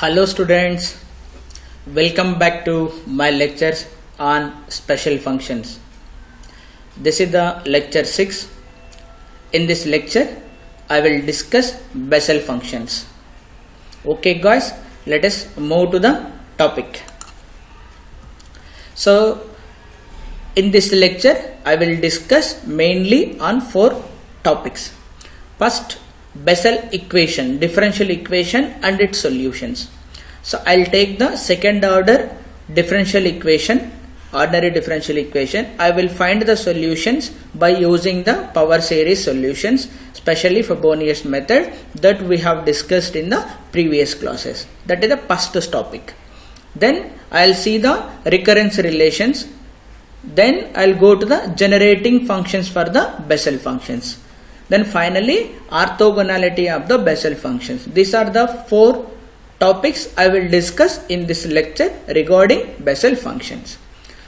Hello students, welcome back to my lectures on special functions. This is the lecture 6. In this lecture, I will discuss Bessel functions. Okay guys, let us move to the topic. So, in this lecture, I will discuss mainly on 4 topics. First, Bessel equation, differential equation and its solutions. So I'll take the second order differential equation, ordinary differential equation. I will find the solutions by using the power series solutions, especially Frobenius method that we have discussed in the previous classes. That is the first topic. Then I'll see the recurrence relations. Then I'll go to the generating functions for the Bessel functions. Then finally, orthogonality of the Bessel functions. These are the 4 topics I will discuss in this lecture regarding Bessel functions.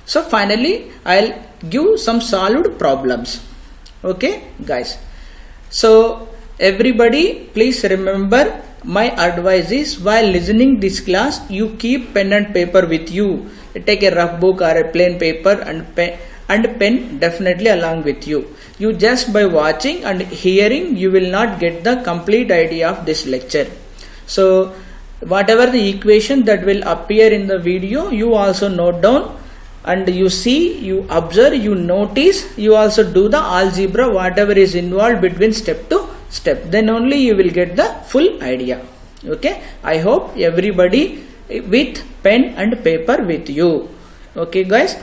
So finally, I'll give some solved problems. Okay, guys. So everybody, please remember my advice is while listening this class, you keep pen and paper with you. Take a rough book or a plain paper and pen definitely along with you. You just by watching and hearing, you will not get the complete idea of this lecture. So whatever the equation that will appear in the video, you also note down and you see, you observe, you notice, you also do the algebra, whatever is involved between step to step. Then only you will get the full idea. Okay, I hope everybody with pen and paper with you. Okay guys.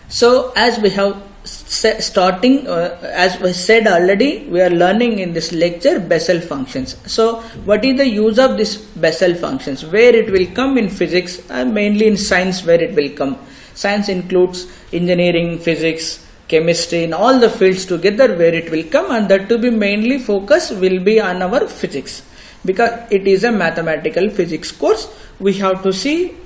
So as we have as we said already, we are learning in this lecture Bessel functions. So what is the use of this Bessel functions? Where it will come in physics and mainly in science where it will come. Science includes engineering, physics, chemistry, in all the fields together where it will come, and that to be mainly focus will be on our physics. Because it is a mathematical physics course, we have to see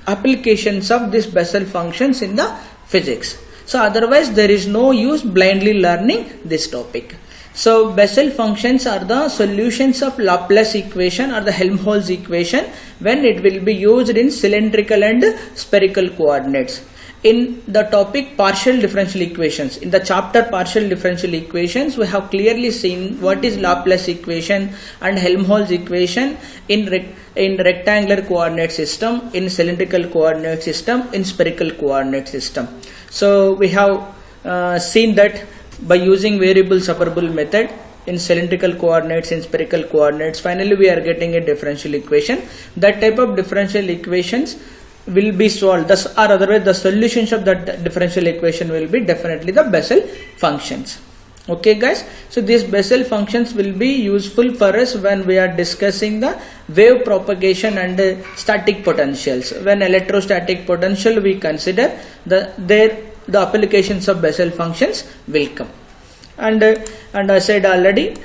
applications of this Bessel functions in the physics. So otherwise there is no use blindly learning this topic. So Bessel functions are the solutions of Laplace equation or the Helmholtz equation when it will be used in cylindrical and spherical coordinates. In the topic partial differential equations, in the chapter partial differential equations, we have clearly seen what is Laplace equation and Helmholtz equation in rectangular coordinate system, in cylindrical coordinate system, in spherical coordinate system. So we have seen that by using variable separable method in cylindrical coordinates, in spherical coordinates, finally we are getting a differential equation. That type of differential equations will be solved, thus or otherwise the solutions of that differential equation will be definitely the Bessel functions. Okay guys, so these Bessel functions will be useful for us when we are discussing the wave propagation and static potentials. When electrostatic potential we consider, the applications of Bessel functions will come. And I said already,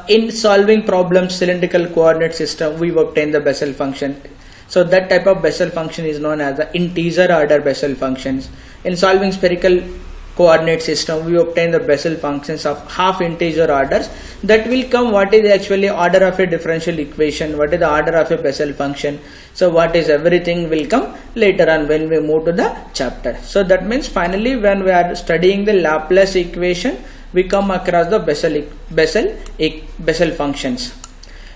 in solving problems cylindrical coordinate system, we obtain the Bessel function. So that type of Bessel function is known as the integer order Bessel functions. In solving spherical coordinate system, we obtain the Bessel functions of half integer orders. That will come what is actually order of a differential equation, what is the order of a Bessel function. So what is everything will come later on when we move to the chapter. So that means finally when we are studying the Laplace equation, we come across the Bessel functions.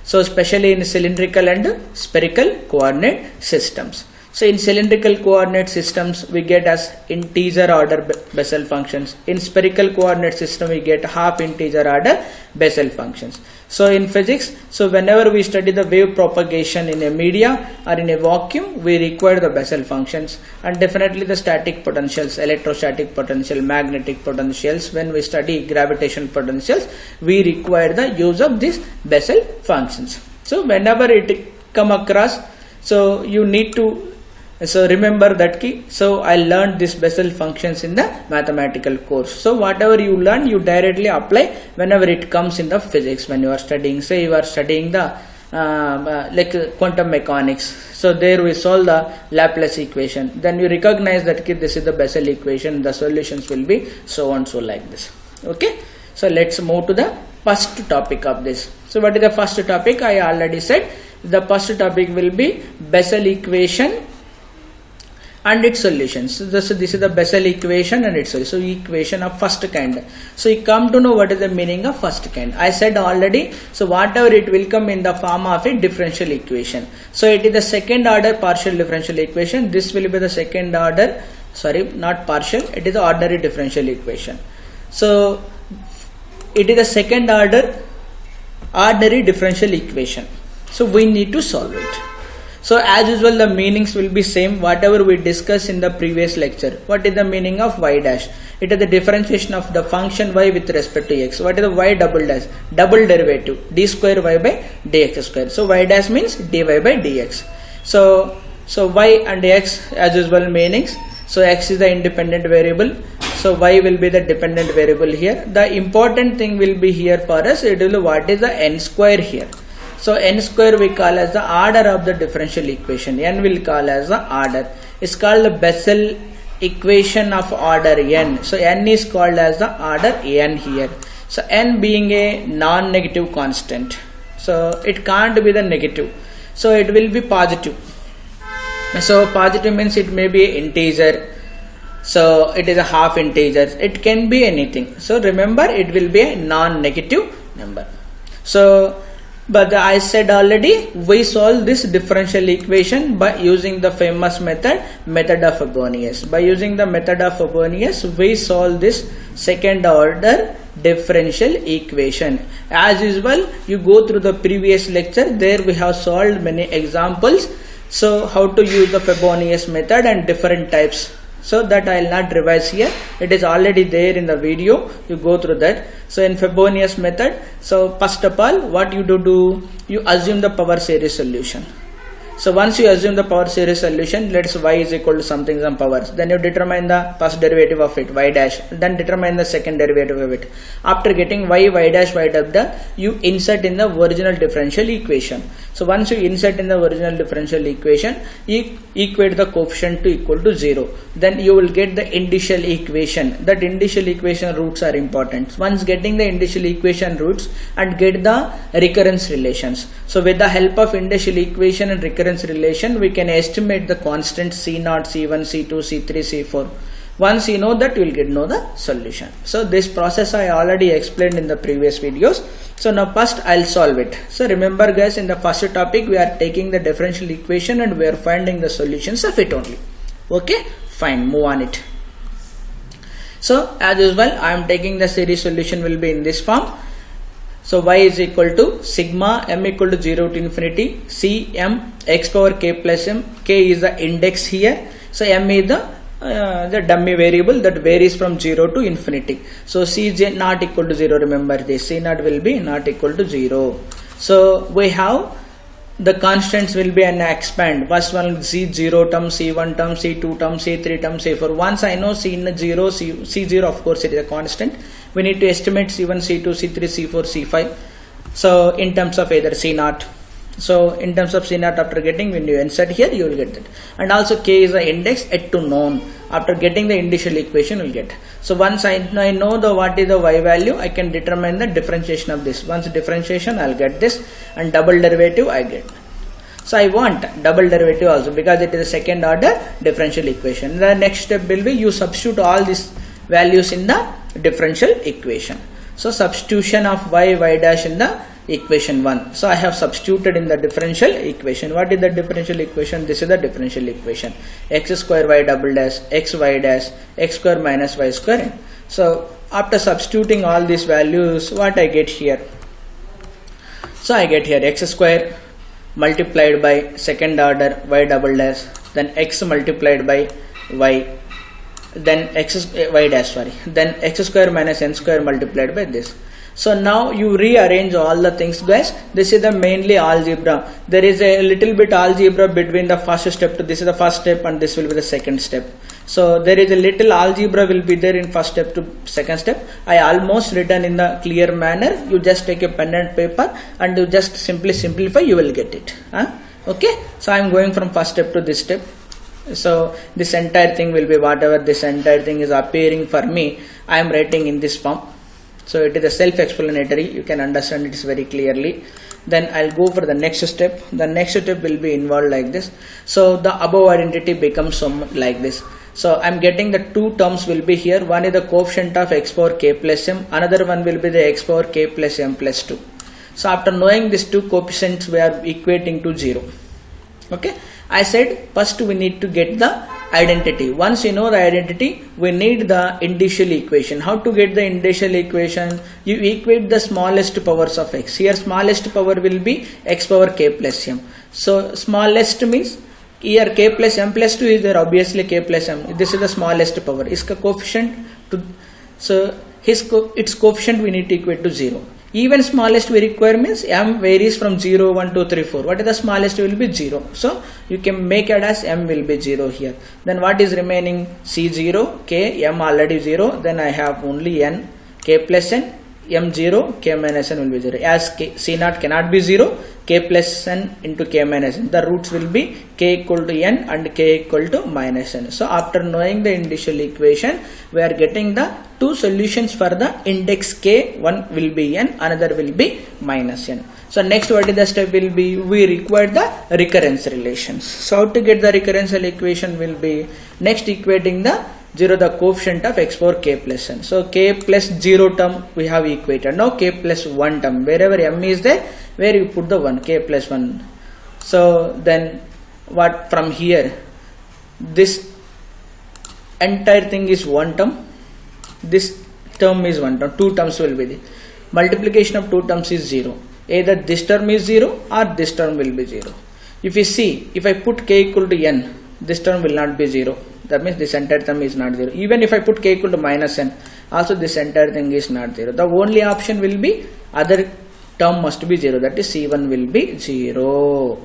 So especially in cylindrical and spherical coordinate systems. So in cylindrical coordinate systems we get as integer order Bessel functions. In spherical coordinate system we get half integer order Bessel functions. So in physics, so whenever we study the wave propagation in a media or in a vacuum, we require the Bessel functions, and definitely the static potentials, electrostatic potential, magnetic potentials. When we study gravitational potentials, we require the use of these Bessel functions. So whenever it come across, so you need to remember that key. So I learned this Bessel functions in the mathematical course. So whatever you learn, you directly apply whenever it comes in the physics. When you are studying, say you are studying the like quantum mechanics, so there we solve the Laplace equation, then you recognize that this is the Bessel equation, the solutions will be so and so like this. Okay, so let's move to the first topic of this. So what is the first topic? I already said The first topic will be Bessel equation and its solutions. So this is the Bessel equation and its solution. So equation of first kind. So you come to know what is the meaning of first kind. I said already, so whatever it will come in the form of a differential equation. So it is the second order partial differential equation. This will be the second order, sorry, not partial, it is the ordinary differential equation. So it is the second order ordinary differential equation. So we need to solve it. So as usual, the meanings will be same whatever we discussed in the previous lecture. What is the meaning of y dash? It is the differentiation of the function y with respect to x. What is the y double dash? Double derivative, d square y by dx square. So y dash means dy by dx. So y and x as usual meanings. So x is the independent variable. So y will be the dependent variable here. The important thing will be here for us. It will be what is the n square here. So n square we call as the order of the differential equation. N will call as the order. It's called the Bessel equation of order n. So n is called as the order n here. So n being a non-negative constant. So it can't be the negative. So it will be positive. So positive means it may be an integer. So it is a half integer. It can be anything. So remember, it will be a non-negative number. So but I said already, we solve this differential equation by using the famous method of Frobenius. By using the method of Frobenius, we solve this second order differential equation. As usual, you go through the previous lecture. There we have solved many examples. So how to use the Frobenius method and different types. So that I will not revise here. It is already there in the video. You go through that. So in Frobenius method, so first of all, what you do, you assume the power series solution. So once you assume the power series solution, let's y is equal to something, some powers. Then you determine the first derivative of it, y dash. Then determine the second derivative of it. After getting y dash, y dash, you insert in the original differential equation. So once you insert in the original differential equation, you equate the coefficient to equal to 0. Then you will get the indicial equation. That indicial equation roots are important. Once getting the indicial equation roots and get the recurrence relations. So with the help of indicial equation and recurrence relation, we can estimate the constant C0, C1, C2, C3, C4. Once you know that, you will know the solution. So this process I already explained in the previous videos. So now first I'll solve it. So remember guys, in the first topic we are taking the differential equation and we are finding the solutions of it only. Okay, fine, move on it. So as usual, I am taking the series solution will be in this form. So y is equal to sigma m equal to 0 to infinity c m x power k plus m. K is the index here. So m is the dummy variable that varies from 0 to infinity. So c is not equal to 0. Remember this, c naught will be not equal to 0. So we have the constants will be an expand. First one c0 term, c1 term, c2 term, c3 term, c4. Once I know c0, c0 of course it is a constant. We need to estimate c1, c2, c3, c4, c5. So in terms of either c0. So in terms of c0, after getting, when you insert here, you will get that. And also k is the index yet to known. After getting the initial equation, you will get. So once I know the what is the y value, I can determine the differentiation of this. Once differentiation, I'll get this, and double derivative I get. So I want double derivative also because it is a second order differential equation. The next step will be you substitute all these values in the differential equation. So substitution of y dash in the equation 1. So I have substituted in the differential equation. What is the differential equation? This is the differential equation. X square y double dash, x y dash, x square minus y square. So after substituting all these values, what I get here? So I get here x square multiplied by second order y double dash, then x multiplied by y, then y dash, then x square minus n square multiplied by this. So now you rearrange all the things guys. This is the mainly algebra. There is a little bit algebra between the first step to this is the first step and this will be the second step. So there is a little algebra will be there in first step to second step. I almost written in the clear manner. You just take a pen and paper and you just simply simplify, you will get it. Okay, so I am going from first step to this step. So this entire thing will be whatever this entire thing is appearing for me, I am writing in this form. So it is a self-explanatory, you can understand it very clearly. then I'll go for the next step. The next step will be involved like this. So the above identity becomes like this. So I'm getting the two terms will be here. One is the coefficient of x power k plus m, another one will be the x power k plus m plus 2. So after knowing these two coefficients, we are equating to 0. Okay, I said first we need to get the identity. Once you know the identity, we need the initial equation. How to get the initial equation? You equate the smallest powers of x. Here smallest power will be x power k plus m. So smallest means here k plus m plus 2 is there, obviously k plus m. This is the smallest power. Iska coefficient to, so its coefficient we need to equate to 0. Even smallest we require means m varies from 0, 1, 2, 3, 4. What is the smallest will be 0. So you can make it as m will be 0 here. Then what is remaining? C0, k, m already 0. Then I have only n, k plus n, m 0, k minus n will be 0. As k, C0 cannot be 0, k plus n into k minus n. The roots will be k equal to n and k equal to minus n. So after knowing the initial equation, we are getting the two solutions for the index k. One will be n, another will be minus n. So next what is the step will be? We require the recurrence relations. So how to get the recurrential equation will be next equating the 0 the coefficient of x power k plus n. So k plus 0 term we have equated. Now k plus 1 term, wherever m is there, where you put the 1, k plus 1. So then what from here, this entire thing is one term, this term is one term, two terms will be there. Multiplication of two terms is 0. Either this term is 0 or this term will be 0. If you see, if I put k equal to n, this term will not be 0. That means this entire term is not 0. Even if I put k equal to minus n, also this entire thing is not 0. The only option will be other term must be 0. That is C1 will be 0.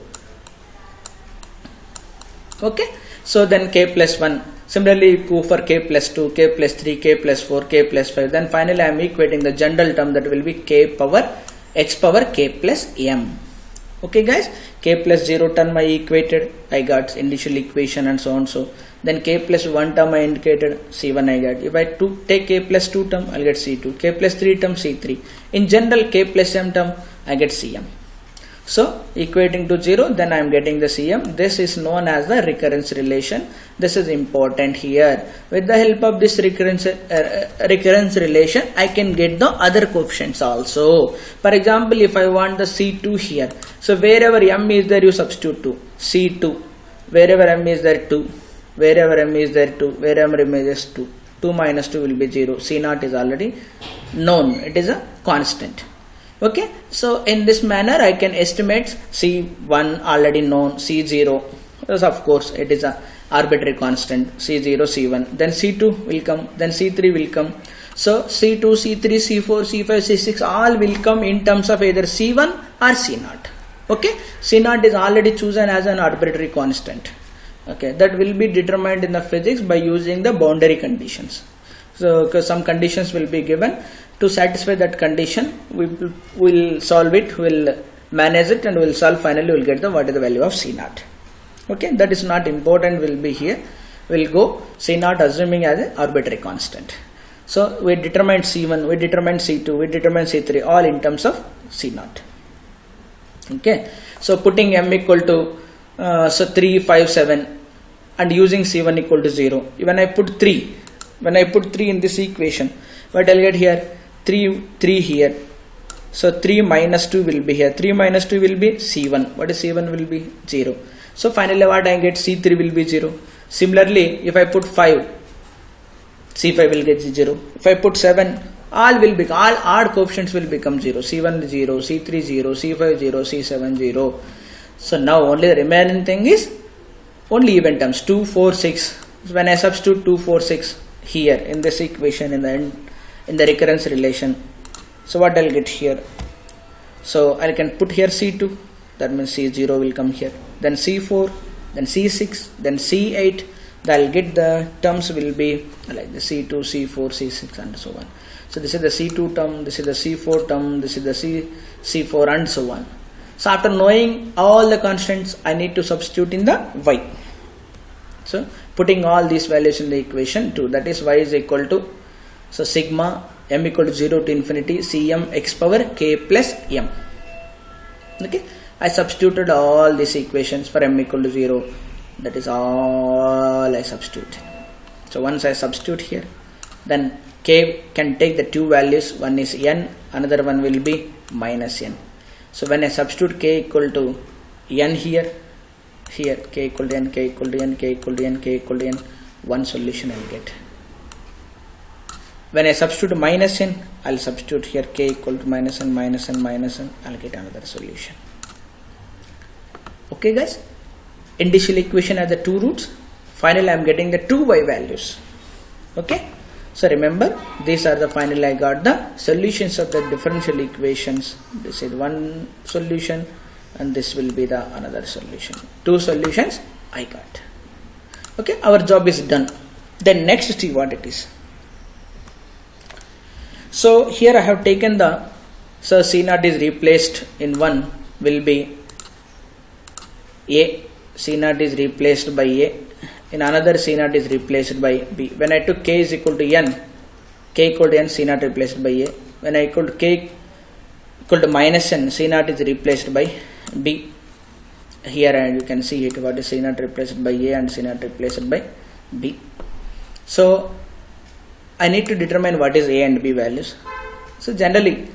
Okay. So then k plus 1. Similarly, go for k plus 2, k plus 3, k plus 4, k plus 5. Then finally I am equating the general term that will be k power x power k plus m. Okay guys, k plus 0 term I equated, I got initial equation and so on. So then k plus 1 term I indicated, C1 I got. If I take k plus 2 term, I'll get C2. K plus 3 term, C3. In general, k plus m term, I get Cm. So equating to 0, then I am getting the Cm. This is known as the recurrence relation. This is important here. With the help of this recurrence relation, I can get the other coefficients also. For example, if I want the C2 here, so wherever m is there, you substitute 2. C2, wherever m is there, 2. Wherever m is there, 2. Wherever m is 2. 2 minus 2 will be 0. C0 is already known. It is a constant. Okay, so in this manner I can estimate C1 already known, C0, yes, of course it is a arbitrary constant, C0, C1, then C2 will come, then C3 will come. So C2, C3, C4, C5, C6 all will come in terms of either C1 or C0. Okay, C0 is already chosen as an arbitrary constant. Okay, that will be determined in the physics by using the boundary conditions. So because some conditions will be given, to satisfy that condition we will solve it, will manage it and will solve, finally we will get the what is the value of C0. Okay, that is not important, will be here, we will go C0 assuming as an arbitrary constant. So we determine C1, we determine C2, we determine C3 all in terms of C0. Okay, so putting m equal to so 3, 5, 7 and using C1 equal to 0. When I put 3, in this equation, what I'll get here, 3 here. So 3 minus 2 will be here. 3 minus 2 will be C1. What is C1 will be 0. So finally what I get, C3 will be 0. Similarly, if I put 5, C5 will get 0. If I put 7, all odd coefficients will become 0. C1 0, C3 0, C5 0, C7 0. So now only the remaining thing is only even terms, 2, 4, 6. When I substitute 2, 4, 6 here in this equation in the end, in the recurrence relation, so what I'll get here, so I can put here C2, that means C0 will come here, then C4, then C6, then C8, I'll get the terms will be like the C2, C4, C6 and so on. So this is the C2 term, this is the C4 term, this is the C4 and so on. So after knowing all the constants, I need to substitute in the y. So putting all these values in the equation 2, that is y is equal to, so sigma m equal to 0 to infinity Cm x power k plus m. Okay, I substituted all these equations for m equal to 0. That is all I substitute. So once I substitute here, then k can take the two values. One is n, another one will be minus n. So when I substitute k equal to n here k equal to n, k equal to n, k equal to n, k equal to n, one solution I will get. When I substitute minus n, I will substitute here k equal to minus n, minus n, minus n, I will get another solution. Okay guys, initial equation has the two roots, finally I am getting the two y values. Okay, so remember, these are the finally I got the solutions of the differential equations. This is one solution and this will be the another solution. Two solutions I got. Okay, our job is done. Then next see what it is. So here I have taken the, so C0 is replaced in one will be A, C0 is replaced by A, in another C0 is replaced by B. When I took k is equal to n, k equal to n, C0 replaced by A. When I equal to k equal to minus n, C0 is replaced by B. Here and you can see it, what is C0 replaced by A and C0 replaced by B. So I need to determine what is A and B values. So generally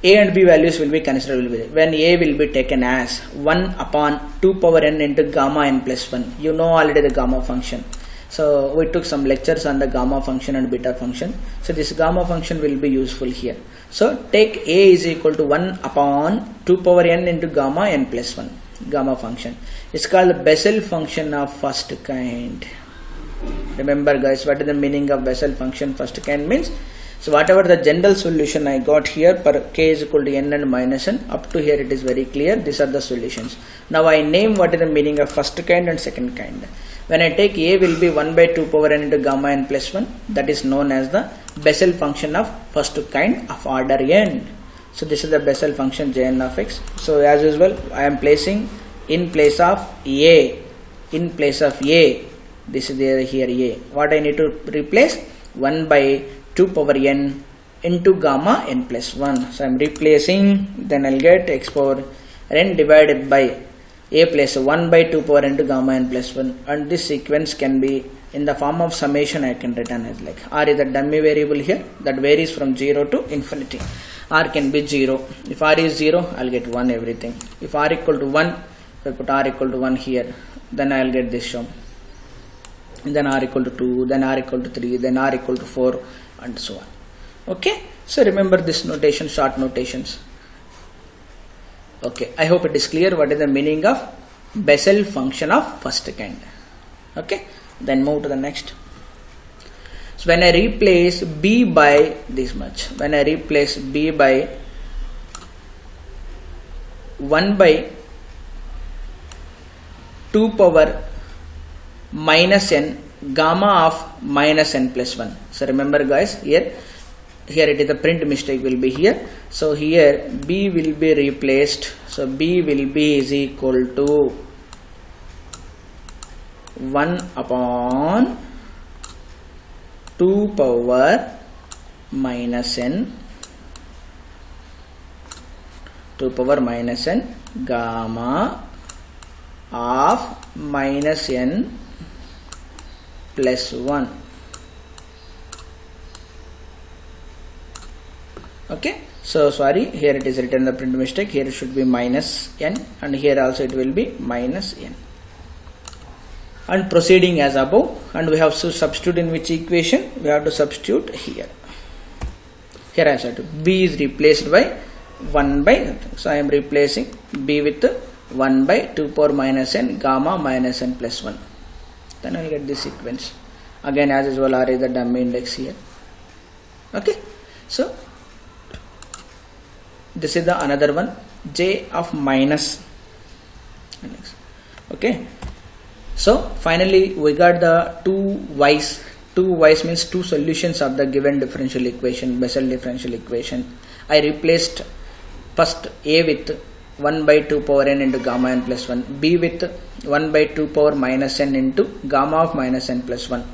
A and B values will be considered when A will be taken as 1 upon 2 power n into gamma n plus 1. You know already the gamma function. So we took some lectures on the gamma function and beta function. So this gamma function will be useful here. So take A is equal to 1 upon 2 power n into gamma n plus 1. Gamma function. It's called the Bessel function of first kind. Remember guys, what is the meaning of Bessel function first kind means? So whatever the general solution I got here per k is equal to n and minus n, up to here it is very clear. These are the solutions. Now I name what is the meaning of first kind and second kind. When I take A will be 1 by 2 power n into gamma n plus 1, that is known as the Bessel function of first kind of order n. So this is the Bessel function Jn of x. So as usual I am placing in place of A, this is there here A. What I need to replace? 1 by 2 power n into gamma n plus 1. So I am replacing, then I will get x power n divided by A plus 1 by 2 power n into gamma n plus 1. And this sequence can be in the form of summation. I can return as like r is a dummy variable here that varies from 0 to infinity. R can be 0. If r is 0, I will get 1 everything. If r equal to 1, if I put r equal to 1 here, then I will get this term. And then r equal to 2, then r equal to 3, then r equal to 4 and so on. Okay, so remember this notation, short notations. Okay, I hope it is clear what is the meaning of Bessel function of first kind. Okay, then move to the next. So when I replace b by this much, when I replace b by 1 by 2 power minus n gamma of minus n plus 1. So remember guys, here it is the print mistake will be here. So here b will be replaced. So b will be is equal to 1 upon 2 power minus n, 2 power minus n gamma of minus n plus 1. Okay, so sorry, here it is written the print mistake. Here it should be minus n and here also it will be minus n. And proceeding as above, and we have to substitute in which equation? We have to substitute here. Here I have to b is replaced by 1 by, so I am replacing b with 1 by 2 power minus n gamma minus n plus 1. Then I will get this sequence. Again as usual r is the dummy index here. Okay, so this is the another one, j of minus. Okay, so finally we got the two y's. Two y's means two solutions of the given differential equation, Bessel differential equation. I replaced first a with 1 by 2 power n into gamma n plus 1, b with 1 by 2 power minus n into gamma of minus n plus 1.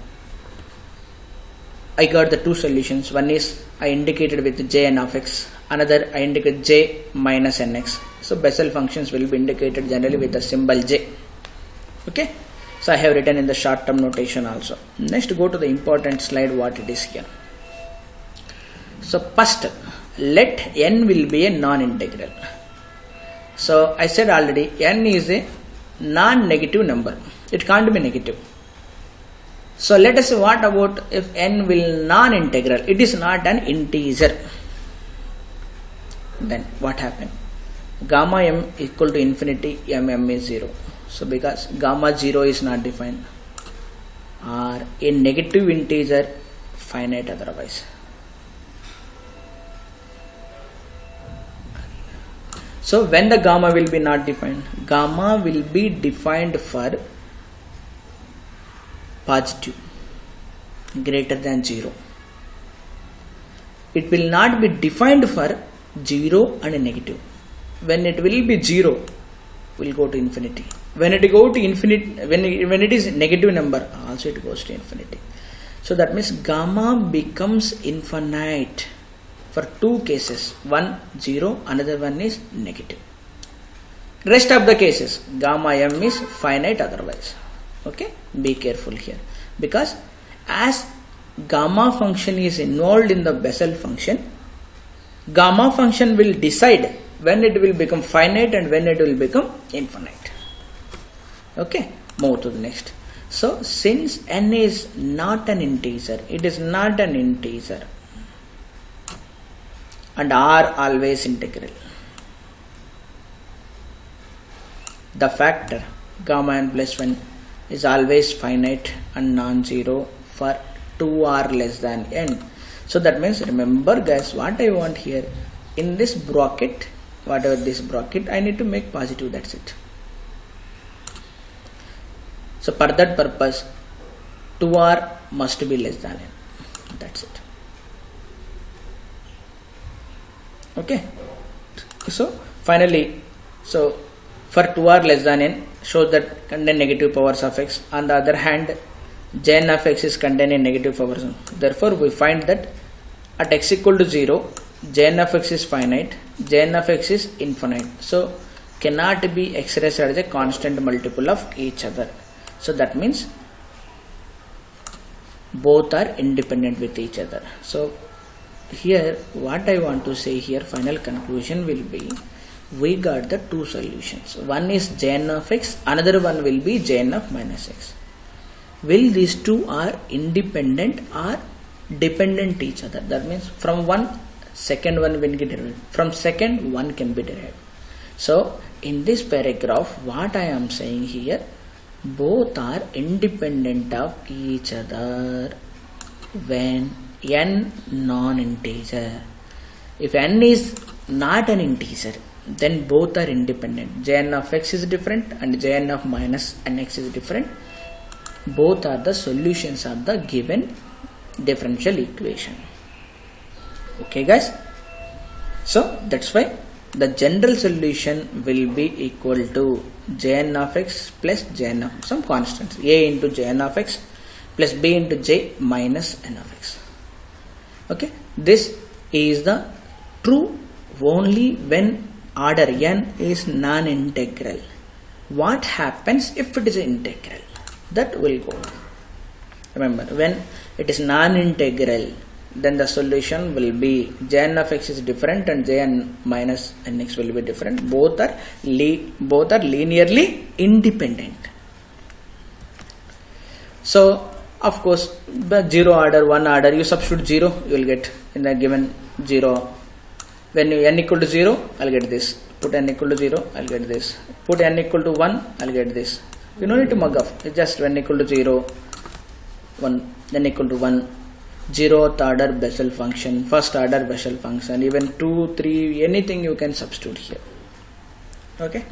I got the two solutions. One is I indicated with jn of x, another I indicate j minus nx. So Bessel functions will be indicated generally with the symbol J. Okay. So I have written in the short term notation also. Next, go to the important slide, what it is here. So first, let n will be a non-integral. So I said already, n is a non-negative number. It can't be negative. So let us say, what about if n will non-integral? It is not an integer. Then what happened? Gamma m equal to infinity, m is 0. So because gamma 0 is not defined, or a negative integer finite otherwise. So when the gamma will be not defined, gamma will be defined for positive greater than 0. It will not be defined for 0 and negative. When it will be 0, will go to infinity. When it go to infinity, when it is negative number, also it goes to infinity. So that means gamma becomes infinite for two cases. One 0, another one is negative. Rest of the cases, gamma m is finite otherwise. Okay, be careful here, because as gamma function is involved in the Bessel function, gamma function will decide when it will become finite and when it will become infinite. Okay, move to the next. So since n is not an integer, it is not an integer, and r always integral, the factor gamma n plus 1 is always finite and non-zero for 2r less than n. So that means, remember guys, what I want here, in this bracket, whatever this bracket, I need to make positive, that's it. So for that purpose, 2r must be less than n, that's it. Okay, so finally, so for 2r less than n shows that contain negative powers of x. On the other hand, Jn of x is containing negative powers. Therefore we find that at x equal to 0, Jn of x is finite, Jn of x is infinite. So cannot be expressed as a constant multiple of each other. So that means both are independent with each other. So here what I want to say here, final conclusion will be, we got the two solutions. One is Jn of x, another one will be Jn of minus x. Will these two are independent or dependent each other? That means from one, second one will get derived. From second, one can be derived. So in this paragraph, what I am saying here, both are independent of each other when n non-integer. If n is not an integer, then both are independent. Jn of x is different and Jn of minus nx is different. Both are the solutions of the given differential equation. Okay guys, so that's why the general solution will be equal to Jn of x plus Jn of some constants, a into Jn of x plus b into j minus n of x. Okay, this is the true only when order n is non-integral. What happens if it is integral? That will go. Remember, when it is non-integral, then the solution will be Jn of x is different and Jn minus nx will be different. Both are linearly independent. So of course, the 0 order, 1 order, you substitute 0, you will get in the given 0. When you n equal to 0, I'll get this. Put n equal to 0, I'll get this. Put n equal to 1, I'll get this. You don't need to mug up. It's just n equal to 0, 1, n equal to 1. 0th order Bessel function, first order Bessel function, even 2, 3, anything you can substitute here. Okay.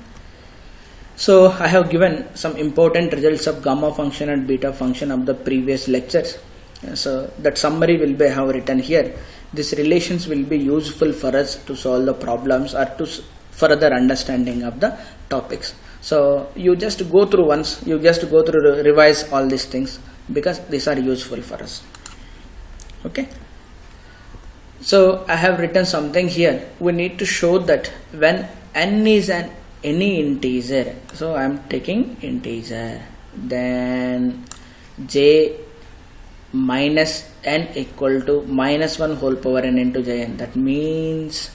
So I have given some important results of gamma function and beta function of the previous lectures. So that summary will be I have written here. These relations will be useful for us to solve the problems or to further understanding of the topics. So you just go through once, you just go through, revise all these things because these are useful for us. Okay. So I have written something here. We need to show that when n is any integer, so I am taking integer, then j minus n equal to minus 1 whole power n into jn. That means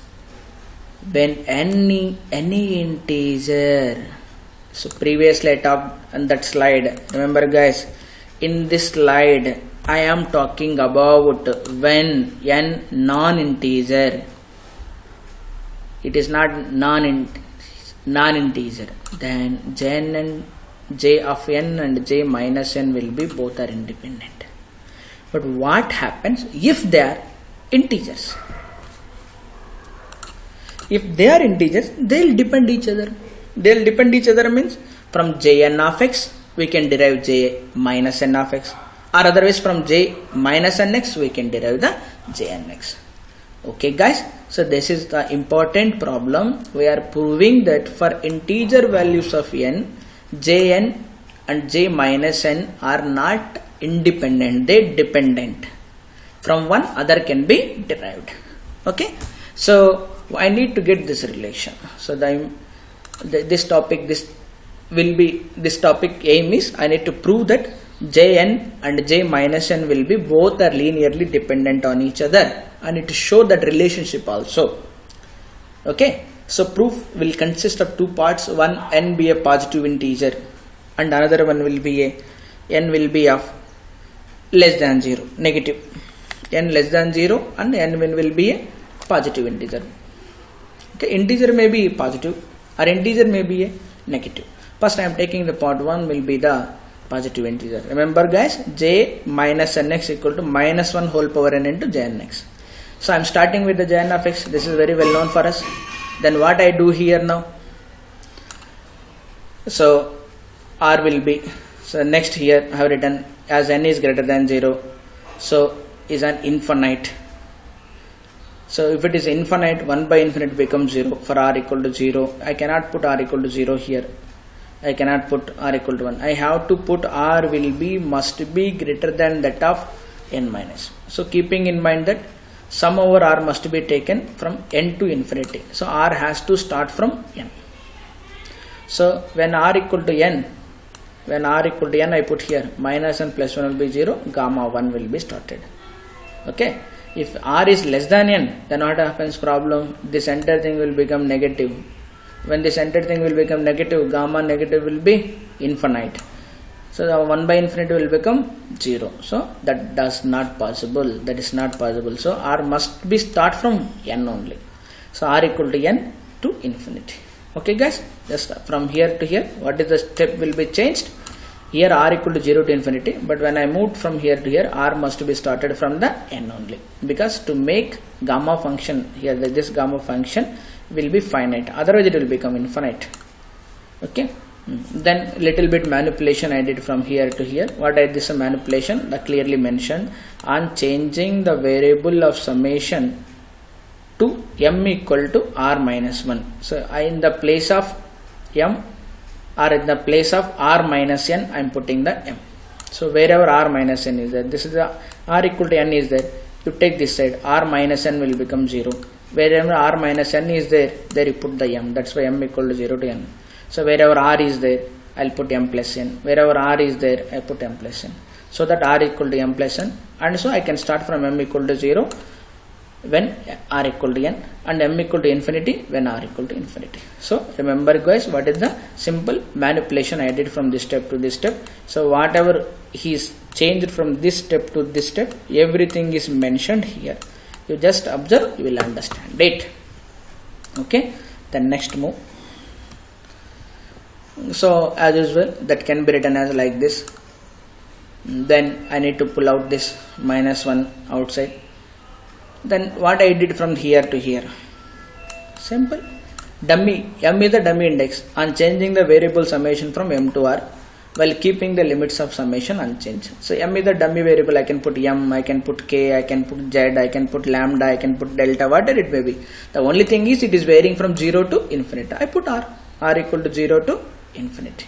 when any integer, so previously I talked on that slide, remember guys, in this slide I am talking about when n non-integer, it is not non-integer, then jn and j of n and j minus n will be both are independent. But what happens if they are integers? If they are integers, they will depend each other. They will depend each other means from jn of x we can derive j minus n of x, or otherwise from j minus nx we can derive the jnx. Okay guys, so this is the important problem. We are proving that for integer values of n, jn and j minus n are not independent, they dependent. From one other can be derived. Okay, so I need to get this relation. So this topic aim is I need to prove that jn and j minus n will be both are linearly dependent on each other. I need to show that relationship also. Okay, so proof will consist of two parts. One, n be a positive integer, and another one will be n will be of less than 0, negative. N less than 0 and n will be a positive integer. Okay, integer may be positive or integer may be a negative. First I am taking the part 1 will be the positive integer. Remember guys, j minus nx equal to minus 1 whole power n into jnx. So I am starting with the jn of x. This is very well known for us. Then what I do here now? So r will be, so next here I have written as n is greater than 0, so is an infinite. So if it is infinite, 1 by infinite becomes 0 for r equal to 0. I cannot put r equal to 0 here. I cannot put r equal to 1. I have to put r must be greater than that of n minus. So keeping in mind that sum over r must be taken from n to infinity. So r has to start from n. So when r equal to n, I put here minus n plus 1 will be 0, gamma 1 will be started. Okay. If r is less than n, then what happens problem? This entire thing will become negative. When this entire thing will become negative, gamma negative will be infinite. So the 1 by infinity will become 0. So that is not possible. So r must be start from n only. So r equal to n to infinity. Okay guys, just from here to here, what is the step will be changed? Here r equal to 0 to infinity, but when I moved from here to here, r must be started from the n only, because to make gamma function here, this gamma function will be finite, otherwise it will become infinite. Okay, then little bit manipulation I did from here to here. What I did this manipulation? That clearly mentioned on changing the variable of summation to m equal to r minus 1. So I in the place of m, or in the place of r minus n, I am putting the m. So wherever r minus n is there, this is the r equal to n is there, you take this side, r minus n will become 0. Wherever r minus n is there, you put the m. That's why m equal to 0 to n. So wherever r is there, I'll put m plus n. Wherever r is there, I put m plus n. So that r equal to m plus n, and so I can start from m equal to 0 when r equal to n, and m equal to infinity when r equal to infinity. So remember guys, what is the simple manipulation I did from this step to this step. So whatever is changed from this step to this step, everything is mentioned here. You just observe, you will understand it. Okay, then next move. So as usual, that can be written as like this. Then I need to pull out this minus 1 outside. Then what I did from here to here, simple. Dummy, m is the dummy index. On changing the variable summation from m to r, while keeping the limits of summation unchanged. So m is the dummy variable. I can put m, I can put k, I can put z, I can put lambda, I can put delta, whatever it may be. The only thing is it is varying from 0 to infinity. I put r equal to 0 to infinity.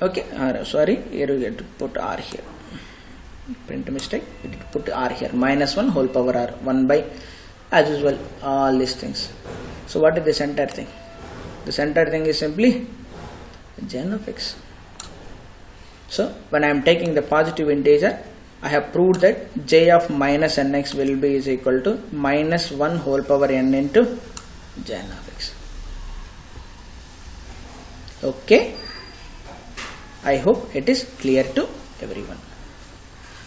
Okay, sorry, here we get to put r here. Print mistake, we need to put r here, minus 1 whole power r, 1 by, as usual, all these things. So what is this entire thing? This entire thing is simply Jn of x. So when I am taking the positive integer, I have proved that j of minus nx will be is equal to minus 1 whole power n into Jn of x. Okay, I hope it is clear to everyone.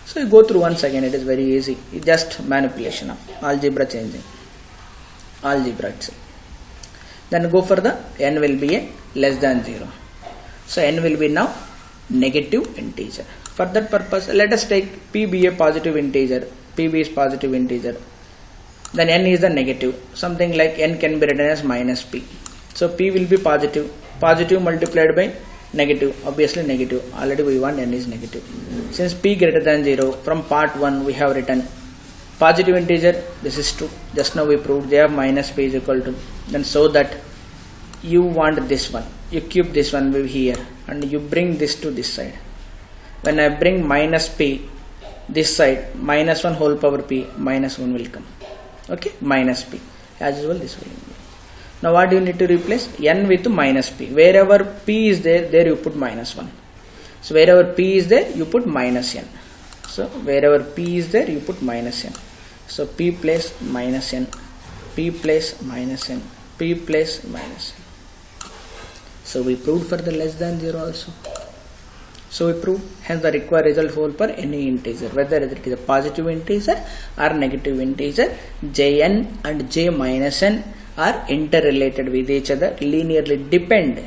So you go through once again, it is very easy, just manipulation of algebra changing, algebra itself. Then go for the n will be a less than 0. So n will be now negative integer. For that purpose, let us take p be a positive integer, p be is positive integer, then n is the negative, something like n can be written as minus p. So p will be positive, positive multiplied by negative, obviously negative, already we want n is negative. Since p greater than 0, from part 1 we have written positive integer, this is true, just now we proved j of minus p is equal to, then so that you want this one, you keep this one here and you bring this to this side. When I bring minus p this side, minus 1 whole power p, minus 1 will come. Okay, minus p, as usual this will be. Now what do you need to replace? N with minus p. Wherever p is there, there you put minus 1. So wherever p is there, you put minus n. So wherever p is there, you put minus n. So p place minus n, p place minus n, p place minus n. So we proved for the less than 0 also. So we proved, hence the required result hold for any integer, whether it is a positive integer or negative integer, Jn and j minus n are interrelated with each other, linearly depend.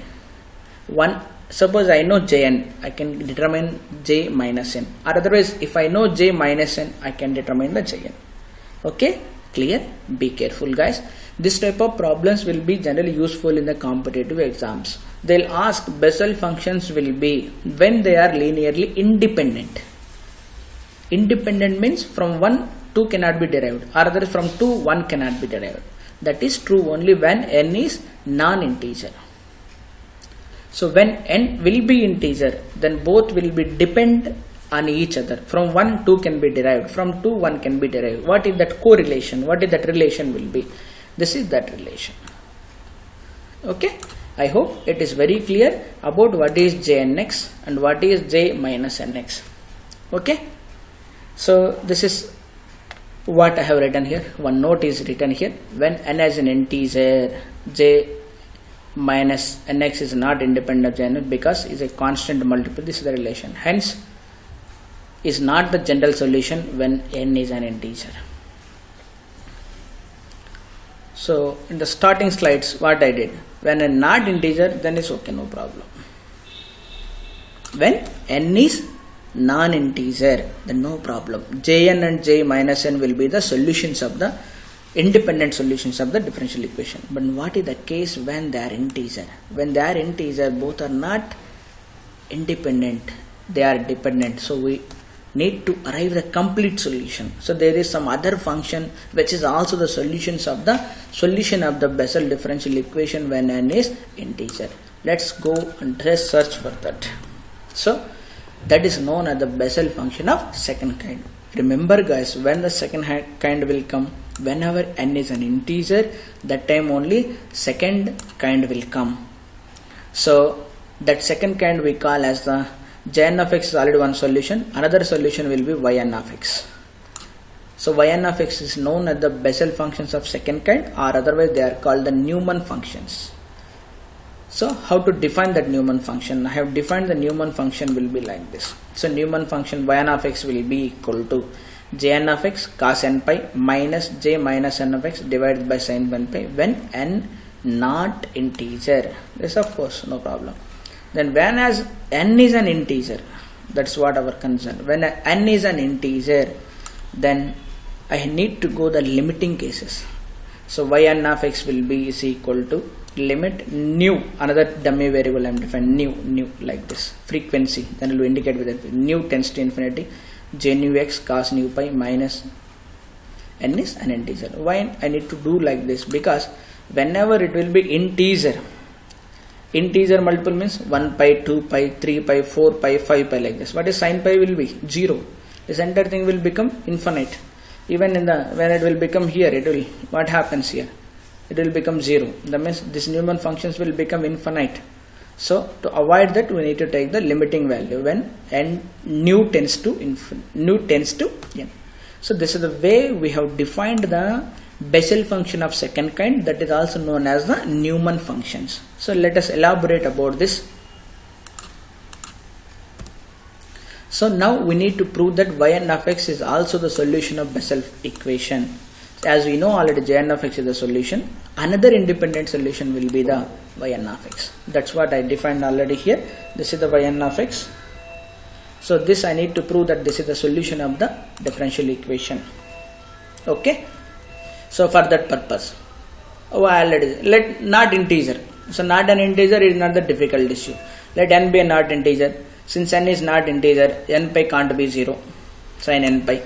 One, suppose I know Jn, I can determine j minus n, or otherwise if I know j minus n, I can determine the Jn. Okay, clear? Be careful guys. This type of problems will be generally useful in the competitive exams. They'll ask Bessel functions will be when they are linearly independent. Independent means from 1 2 cannot be derived, or other from 2 1 cannot be derived. That is true only when n is non-integer. So when n will be integer, then both will be depend on each other. From 1 2 can be derived, from 2 1 can be derived. What is that correlation? What is that relation will be? This is that relation. Okay, I hope it is very clear about what is Jnx and what is j minus nx. Okay, so this is what I have written here. One note is written here. When n as an integer, j minus nx is not independent of Jn because it is a constant multiple. This is the relation. Hence, is not the general solution when n is an integer. So in the starting slides, what I did, when n not integer, then it's okay, no problem. When n is non-integer, then no problem. Jn and j minus n will be the solutions of the independent solutions of the differential equation. But what is the case when they are integer? When they are integer, both are not independent, they are dependent. So we need to arrive the complete solution. So there is some other function which is also the solution of the Bessel differential equation when n is integer. Let's go and just search for that. So that is known as the Bessel function of second kind. Remember guys, when the second kind will come, whenever n is an integer, that time only second kind will come. So that second kind we call as the Jn of x is already one solution. Another solution will be Yn of x. So Yn of x is known as the Bessel functions of second kind, or otherwise they are called the Newman functions. So how to define that Newman function? I have defined the Newman function will be like this. So Newman function Yn of x will be equal to Jn of x cos n pi minus j minus n of x divided by sin n pi when n not integer. This of course no problem. Then when as n is an integer, that's what our concern. When n is an integer, then I need to go the limiting cases. So Yn of x will be is equal to limit nu, another dummy variable I am defined, nu like this, frequency, then it will indicate with it, nu tends to infinity, j nu x cos nu pi minus n is an integer. Why I need to do like this? Because whenever it will be integer multiple means 1 pi, 2 pi, 3 pi, 4 pi, 5 pi like this. What is sin pi will be 0. This entire thing will become infinite. Even in the when it will become here, it will, what happens here? it will become 0. That means this Newman functions will become infinite. So to avoid that, we need to take the limiting value when nu tends to n. So this is the way we have defined the Bessel function of second kind, that is also known as the Newman functions. So let us elaborate about this. So now we need to prove that yn of x is also the solution of Bessel equation. As we know already, Jn of x is the solution. Another independent solution will be the yn of x. That's what I defined already here. This is the yn of x. So this I need to prove that this is the solution of the differential equation. Okay. So for that purpose, let not integer. So not an integer is not the difficult issue. Let n be a not integer. Since n is not integer, n pi can't be 0. Sin n pi.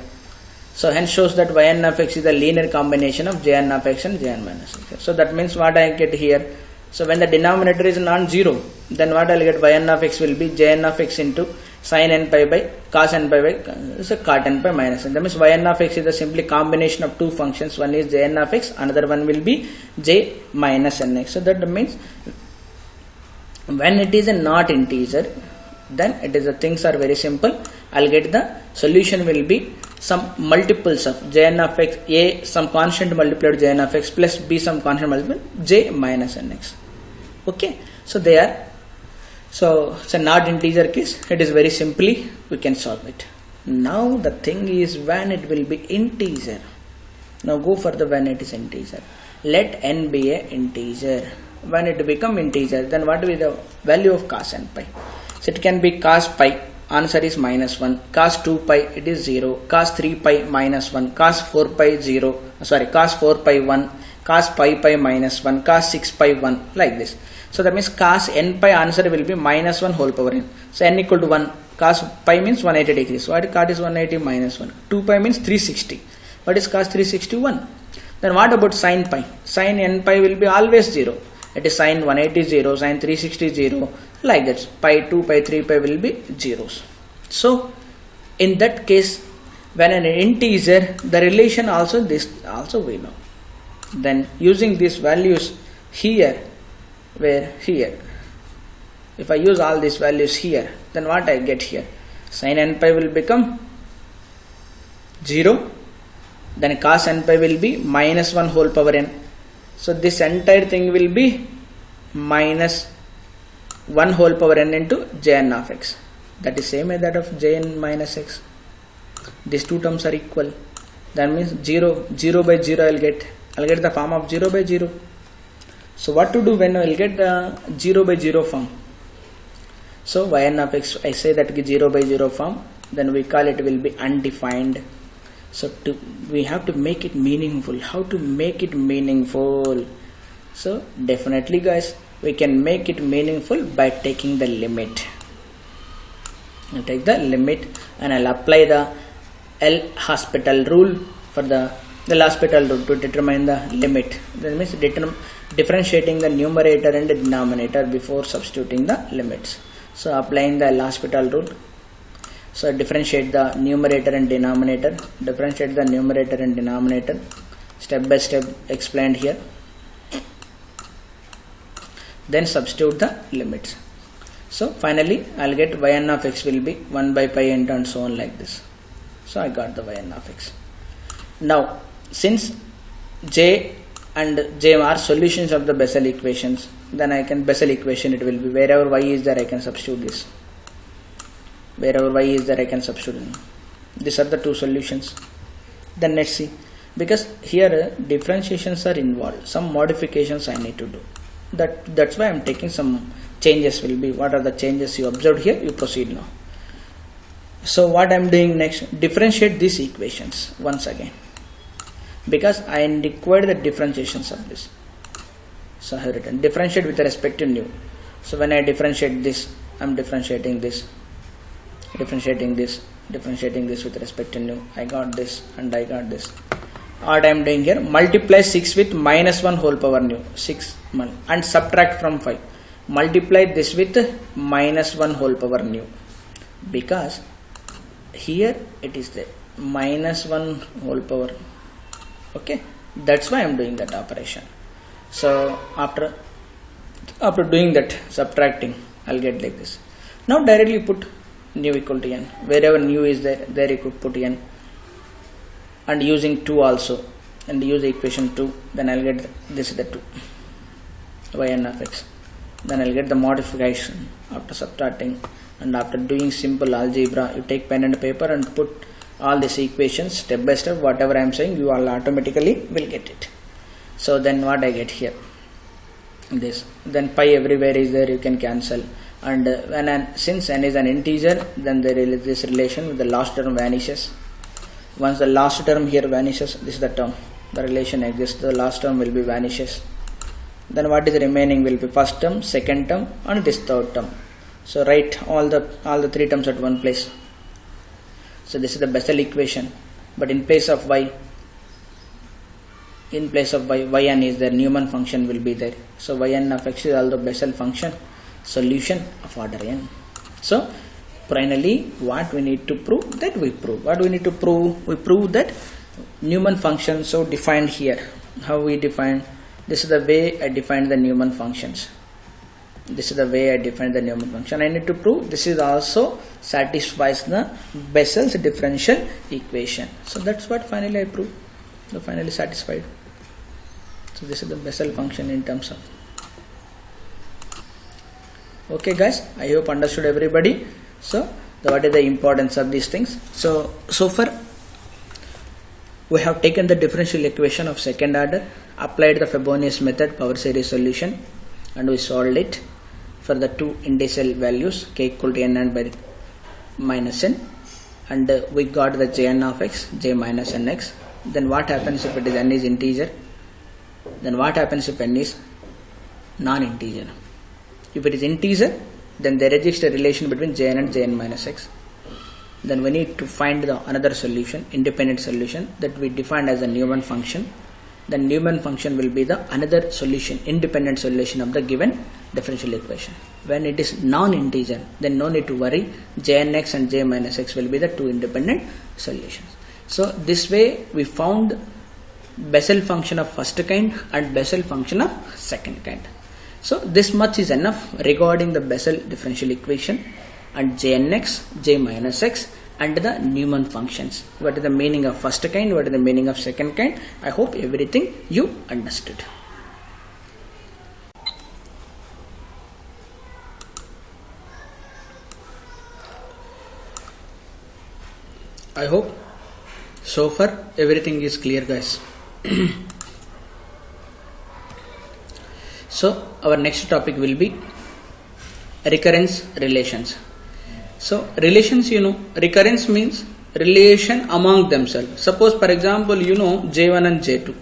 So hence shows that yn of x is the linear combination of jn of x and jn minus x. So that means what I get here. So when the denominator is non-zero, then what I'll get, yn of x will be jn of x into sin n pi by cos n pi by cot n pi minus n. That means yn of x is the simply combination of two functions. One is jn of x, another one will be j minus nx. So that means when it is a not integer, then it is the things are very simple. I'll get the solution will be some multiples of jn of x, a some constant multiplied jn of x plus b some constant multiplied j minus nx. Okay, so they are. So it's a not integer case. It is very simply we can solve it. Now the thing is when it will be integer. Now go for the when it is integer. Let n be a integer. When it become integer, then what will be the value of cos n pi? So it can be cos pi. Answer is minus 1. Cos 2 pi it is 0. Cos 3 pi minus 1. Cos 4 pi 0. Sorry, cos 4 pi 1. Cos pi pi minus 1. Cos 6 pi 1. Like this. So that means cos n pi answer will be minus 1 whole power n. So n equal to 1. Cos pi means 180 degrees. So what cot is 180 minus 1. 2 pi means 360. What is cos 361? Then what about sin pi? Sin n pi will be always 0. It is sin 180 0, sin 360 0. Like that. Pi 2, pi 3, pi will be zeros. So in that case, when an integer, the relation also this also we know. Then using these values here, where here, if I use all these values here, then what I get here? Sin n pi will become 0. Then cos n pi will be minus 1 whole power n. So this entire thing will be minus 1 whole power n into jn of x. That is same as that of jn minus x. These two terms are equal. That means 0 by 0 I'll get the form of 0 by 0. So what to do when I'll get the 0 by 0 form? So yn of x, I say that 0 by 0 form, then we call it will be undefined. So we have to make it meaningful. How to make it meaningful? So definitely guys, we can make it meaningful by taking the limit. I'll take the limit and I'll apply the L'Hospital rule for the L'Hospital rule to determine the limit. That means differentiating the numerator and the denominator before substituting the limits. So applying the L'Hospital rule. So differentiate the numerator and denominator. Differentiate the numerator and denominator. Step by step explained here. Then substitute the limits. So finally I'll get yn of x will be 1 by pi into and so on like this. So I got the yn of x. Now since j and j are solutions of the Bessel equations, then I can Bessel equation it will be wherever y is there I can substitute this. Wherever y is there I can substitute. These are the two solutions. Then let's see, because here differentiations are involved, some modifications I need to do. That's why I'm taking some changes will be. What are the changes you observed here? You proceed now. So what I'm doing next, differentiate these equations once again, because I require the differentiations of this. So I have written differentiate with respect to nu. So when I differentiate this, I'm differentiating this, differentiating this with respect to nu. I got this and I got this. What I am doing here, multiply 6 with minus 1 whole power nu, 6 and subtract from 5. Multiply this with minus 1 whole power nu, because here it is the minus 1 whole power. Okay, that's why I am doing that operation. So after doing that subtracting, I'll get like this. Now directly put nu equal to n. Wherever nu is there you could put n, and using 2 also, and use equation 2, then I'll get this is the 2 yn of x. Then I'll get the modification after subtracting, and after doing simple algebra, you take pen and paper and put all these equations step by step, whatever I am saying you all automatically will get it. So then what I get here, this, then pi everywhere is there, you can cancel, and since n is an integer, then there is this relation with the last term vanishes. Once the last term here vanishes, this is the term, the relation exists, the last term will be vanishes. Then what is remaining will be first term, second term, and this third term. So write all the 3 terms at one place. So this is the Bessel equation, but in place of y, yn is there, Newman function will be there. So yn of x is also Bessel function, solution of order n. So finally what we need to prove, that we prove. What we need to prove? We prove that Newman function, so defined here. How we define? This is the way I define the Newman functions. This is the way I define the Newman function. I need to prove this is also satisfies the Bessel's differential equation. So that's what finally I proved. So finally satisfied. So this is the Bessel function in terms of. Okay guys, I hope understood everybody. So what is the importance of these things? So far we have taken the differential equation of second order, applied the Fibonacci method power series solution, and we solved it for the 2 indicial values k equal to n and by minus n, and we got the Jn of x, j minus nx. Then what happens if it is n is integer? Then what happens if n is non-integer? If it is integer, then there exists a relation between Jn and Jn minus x. Then we need to find the another solution, independent solution, that we defined as a Newman function. The Newman function will be the another solution, independent solution of the given differential equation. When it is non-integer, then no need to worry, Jnx and j minus x will be the 2 independent solutions. So this way we found Bessel function of first kind and Bessel function of second kind. So this much is enough regarding the Bessel differential equation and Jnx, j minus x, and the Newman functions. What is the meaning of first kind, what is the meaning of second kind? I hope everything you understood. I hope so far everything is clear guys. So our next topic will be recurrence relations. So relations, recurrence means relation among themselves. Suppose for example J1 and J2,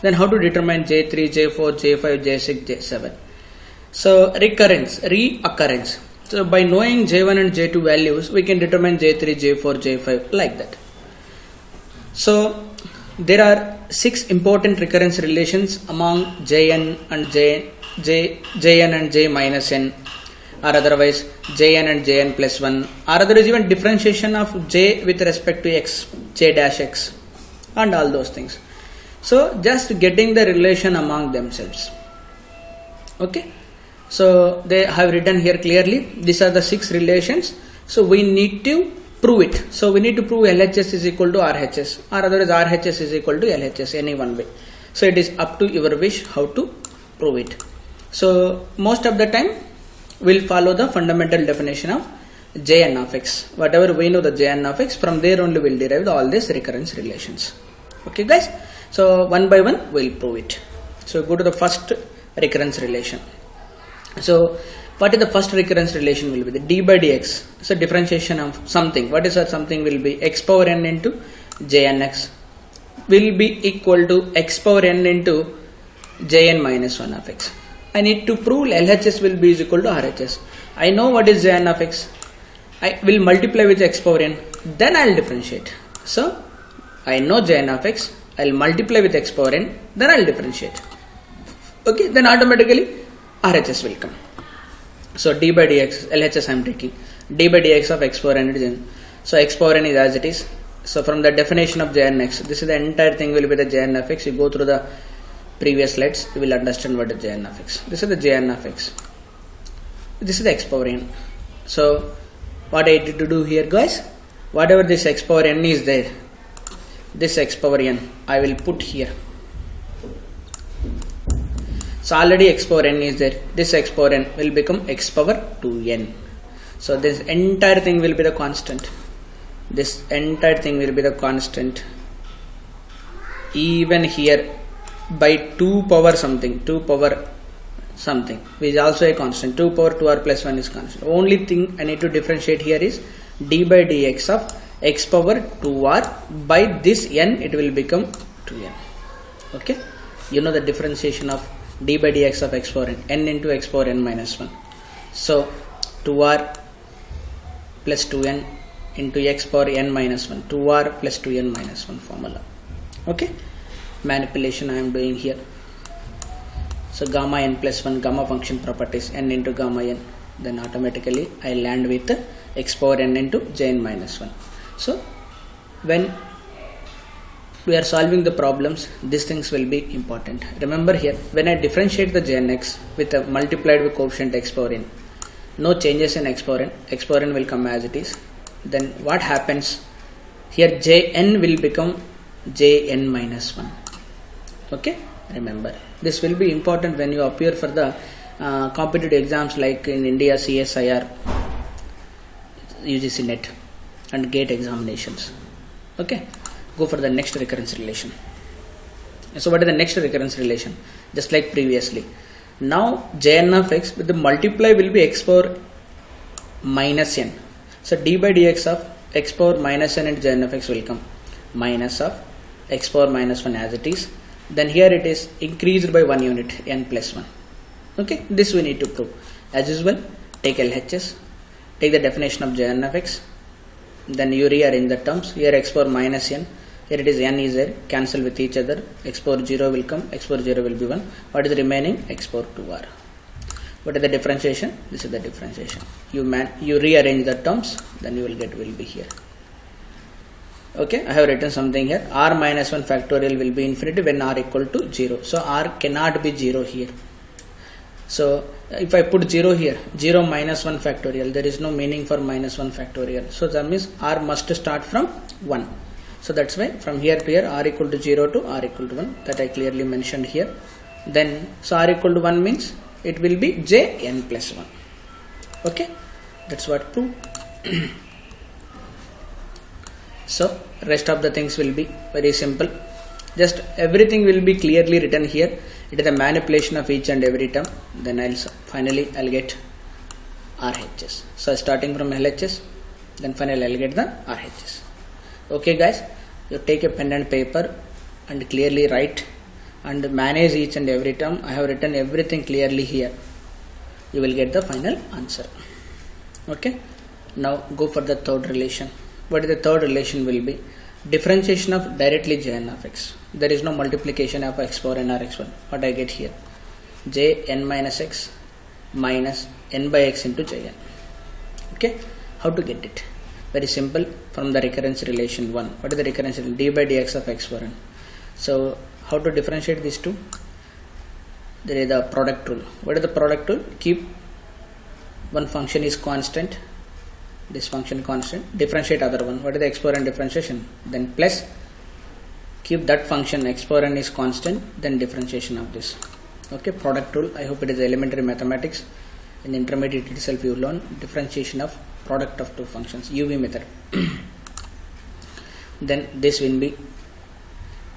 then how to determine J3, J4, J5, J6, J7? So recurrence, reoccurrence. So by knowing J1 and J2 values, we can determine J3, J4, J5 like that. So there are 6 important recurrence relations among Jn and Jn and J minus n, or otherwise Jn and Jn plus 1, or otherwise even differentiation of J with respect to x, J dash x, and all those things. So just getting the relation among themselves. Okay. So they have written here clearly, these are the 6 relations. So we need to prove it. So we need to prove LHS is equal to RHS, or otherwise RHS is equal to LHS, any one way. So it is up to your wish how to prove it. So most of the time we'll follow the fundamental definition of Jn of x. Whatever we know the Jn of x, from there only we'll derive all these recurrence relations. Okay guys. So one by one we'll prove it. So go to the first recurrence relation. So what is the first recurrence relation will be? The d by dx. So differentiation of something. What is that something will be? X power n into Jnx will be equal to x power n into Jn minus 1 of x. I need to prove LHS will be equal to RHS. I know what is Jn of x. I will multiply with x power n. Then I will differentiate. So I know Jn of x. I will multiply with x power n. Then I will differentiate. Okay. Then automatically RHS will come. So d by dx, LHS I am taking. D by dx of x power n is n. So x power n is as it is. So from the definition of Jnx, this is the entire thing will be the Jn of x. You go through the previous slides, you will understand what is Jn of x. This is the Jn of x. This is the x power n. So what I need to do here, guys, whatever this x power n is there, this x power n I will put here. So already x power n is there. This x power n will become x power 2n. So this entire thing will be the constant. This entire thing will be the constant. Even here by 2 power something, 2 power something, which is also a constant. 2 power 2r plus 1 is constant. Only thing I need to differentiate here is d by dx of x power 2r. By this n it will become 2n. Okay, you know the differentiation of d by dx of x power n into x power n minus 1. So 2r plus 2n into x power n minus 1, 2r plus 2n minus 1 formula. Okay, manipulation I am doing here. So gamma n plus 1, gamma function properties, n into gamma n, then automatically I land with x power n into jn minus 1. So when we are solving the problems, these things will be important. Remember here, when I differentiate the jn x with a multiplied with coefficient x power n, no changes in x power n will come as it is. Then what happens here, jn will become jn minus 1. Okay, remember this will be important when you appear for the competitive exams like in India CSIR, UGC NET and GATE examinations. Okay, go for the next recurrence relation. So what is the next recurrence relation? Just like previously, now jn of x with the multiply will be x power minus n. So d by dx of x power minus n into jn of x will come minus of x power minus 1 as it is. Then here it is increased by 1 unit, n plus 1. Okay, this we need to prove. As usual, take LHS, take the definition of jn of x, then you rearrange the terms. Here x power minus n, here it is n is there, cancel with each other, x power 0 will come, x power 0 will be 1. What is the remaining? X power 2r. What is the differentiation? This is the differentiation. You rearrange the terms, then you will get will be here. Okay, I have written something here. R minus 1 factorial will be infinity when r equal to 0. So r cannot be 0 here. So if I put 0 here, 0 minus 1 factorial, there is no meaning for minus 1 factorial. So that means r must start from 1. So that's why from here to here r equal to 0 to r equal to 1, that I clearly mentioned here. Then so r equal to 1 means it will be jn plus 1. Okay, that's what prove. So rest of the things will be very simple. Just everything will be clearly written here. It is a manipulation of each and every term. Then I'll get RHS. So starting from LHS, then finally I'll get the RHS. Okay guys, you take a pen and paper and clearly write and manage each and every term. I have written everything clearly here. You will get the final answer. Okay, now go for the third relation. What is the third relation will be? Differentiation of directly jn of x. There is no multiplication of x power n or x1. What I get here? jn minus x minus n by x into jn. Okay, how to get it? Very simple, from the recurrence relation 1. What is the recurrence relation? D by dx of x power n. So how to differentiate these two? There is the product rule. What is the product rule? Keep one function is constant, this function constant, differentiate other one. What is the x power n differentiation? Then plus, keep that function x power n is constant, then differentiation of this. Okay, product rule. I hope it is elementary mathematics. In intermediate itself you learn differentiation of product of two functions, UV method. Then this will be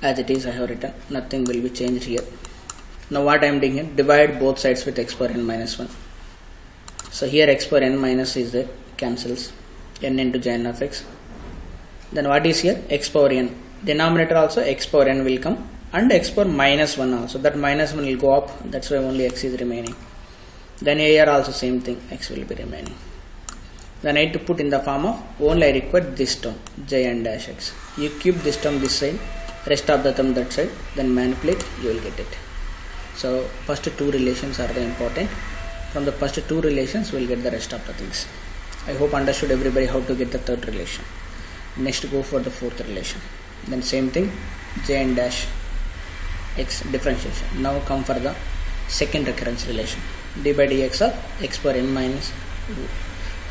as it is. I have written, nothing will be changed here. Now what I am doing here, divide both sides with x power n minus 1. So here x power n minus is there, cancels, n into jn of x. Then what is here? X power n. Denominator also x power n will come, and x power minus 1 also. That minus 1 will go up, that's why only x is remaining. Then here also same thing, x will be remaining. Then I need to put in the form of, only I require this term, jn dash x. You keep this term this side, rest of the term that side, then manipulate, you will get it. So first two relations are the important. From the first two relations we will get the rest of the things. I hope understood everybody how to get the third relation. Next go for the fourth relation. Then same thing, jn dash x differentiation. Now come for the second recurrence relation. d by dx of x power n minus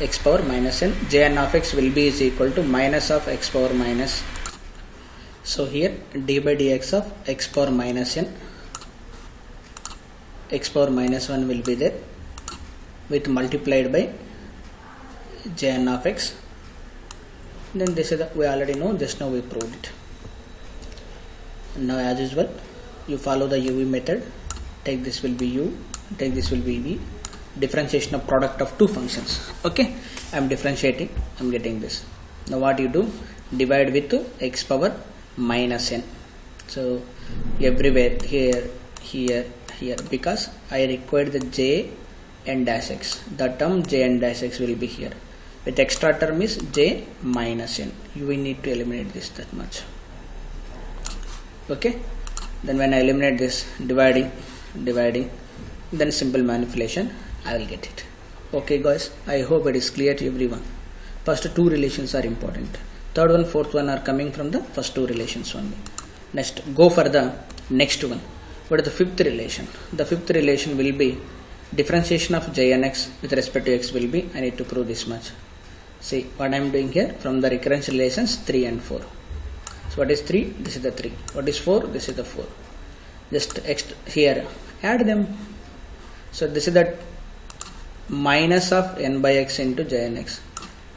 x power minus n. Jn of x will be is equal to minus of x power minus. So here d by dx of x power minus n, x power minus 1 will be there with multiplied by Jn of x. Then this is the, we already know, just now we proved it. Now as usual, you follow the UV method. Take this will be u, take this will be v. Differentiation of product of two functions. Okay, I am differentiating, I am getting this. Now what you do? Divide with x power minus n. So everywhere, here, here, here, because I require the j n dash x. The term j n dash x will be here. With extra term is j minus n. You will need to eliminate this that much. Okay. Then when I eliminate this, dividing, then simple manipulation, I will get it. Okay guys, I hope it is clear to everyone. First two relations are important. Third one, fourth one are coming from the first two relations only. Next, go for the next one. What is the fifth relation? The fifth relation will be differentiation of j and x with respect to x will be, I need to prove this much. See what I am doing here from the recurrence relations 3 and 4. So what is 3? This is the 3. What is 4? This is the 4. Just here add them. So this is the minus of n by x into j n x.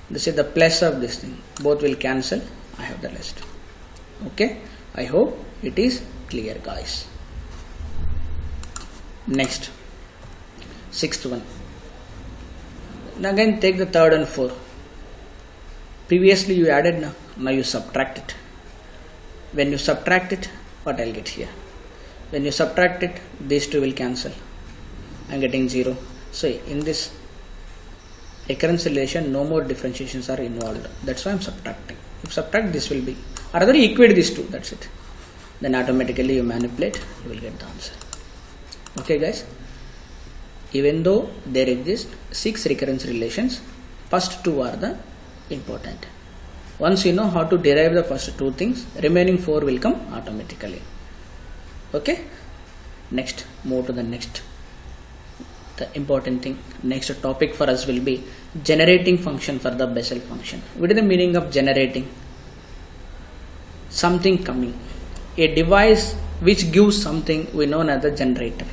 This is the plus of this thing. Both will cancel. I have the rest. Okay. I hope it is clear guys. Next, sixth one. Now again take the third and 4. Previously you added, now you subtract it. When you subtract it, what I'll get here? When you subtract it, these two will cancel. I'm getting 0. So in this recurrence relation, no more differentiations are involved. That's why I'm subtracting. If subtract, this will be, or rather equate these two, that's it. Then automatically you manipulate, you will get the answer. Okay guys, even though there exist 6 recurrence relations, first 2 are the important. Once you know how to derive the first 2 things, remaining 4 will come automatically. Okay, next, move to the next. The important thing, next topic for us will be generating function for the Bessel function. What is the meaning of generating? Something coming, a device which gives something we know as the generator.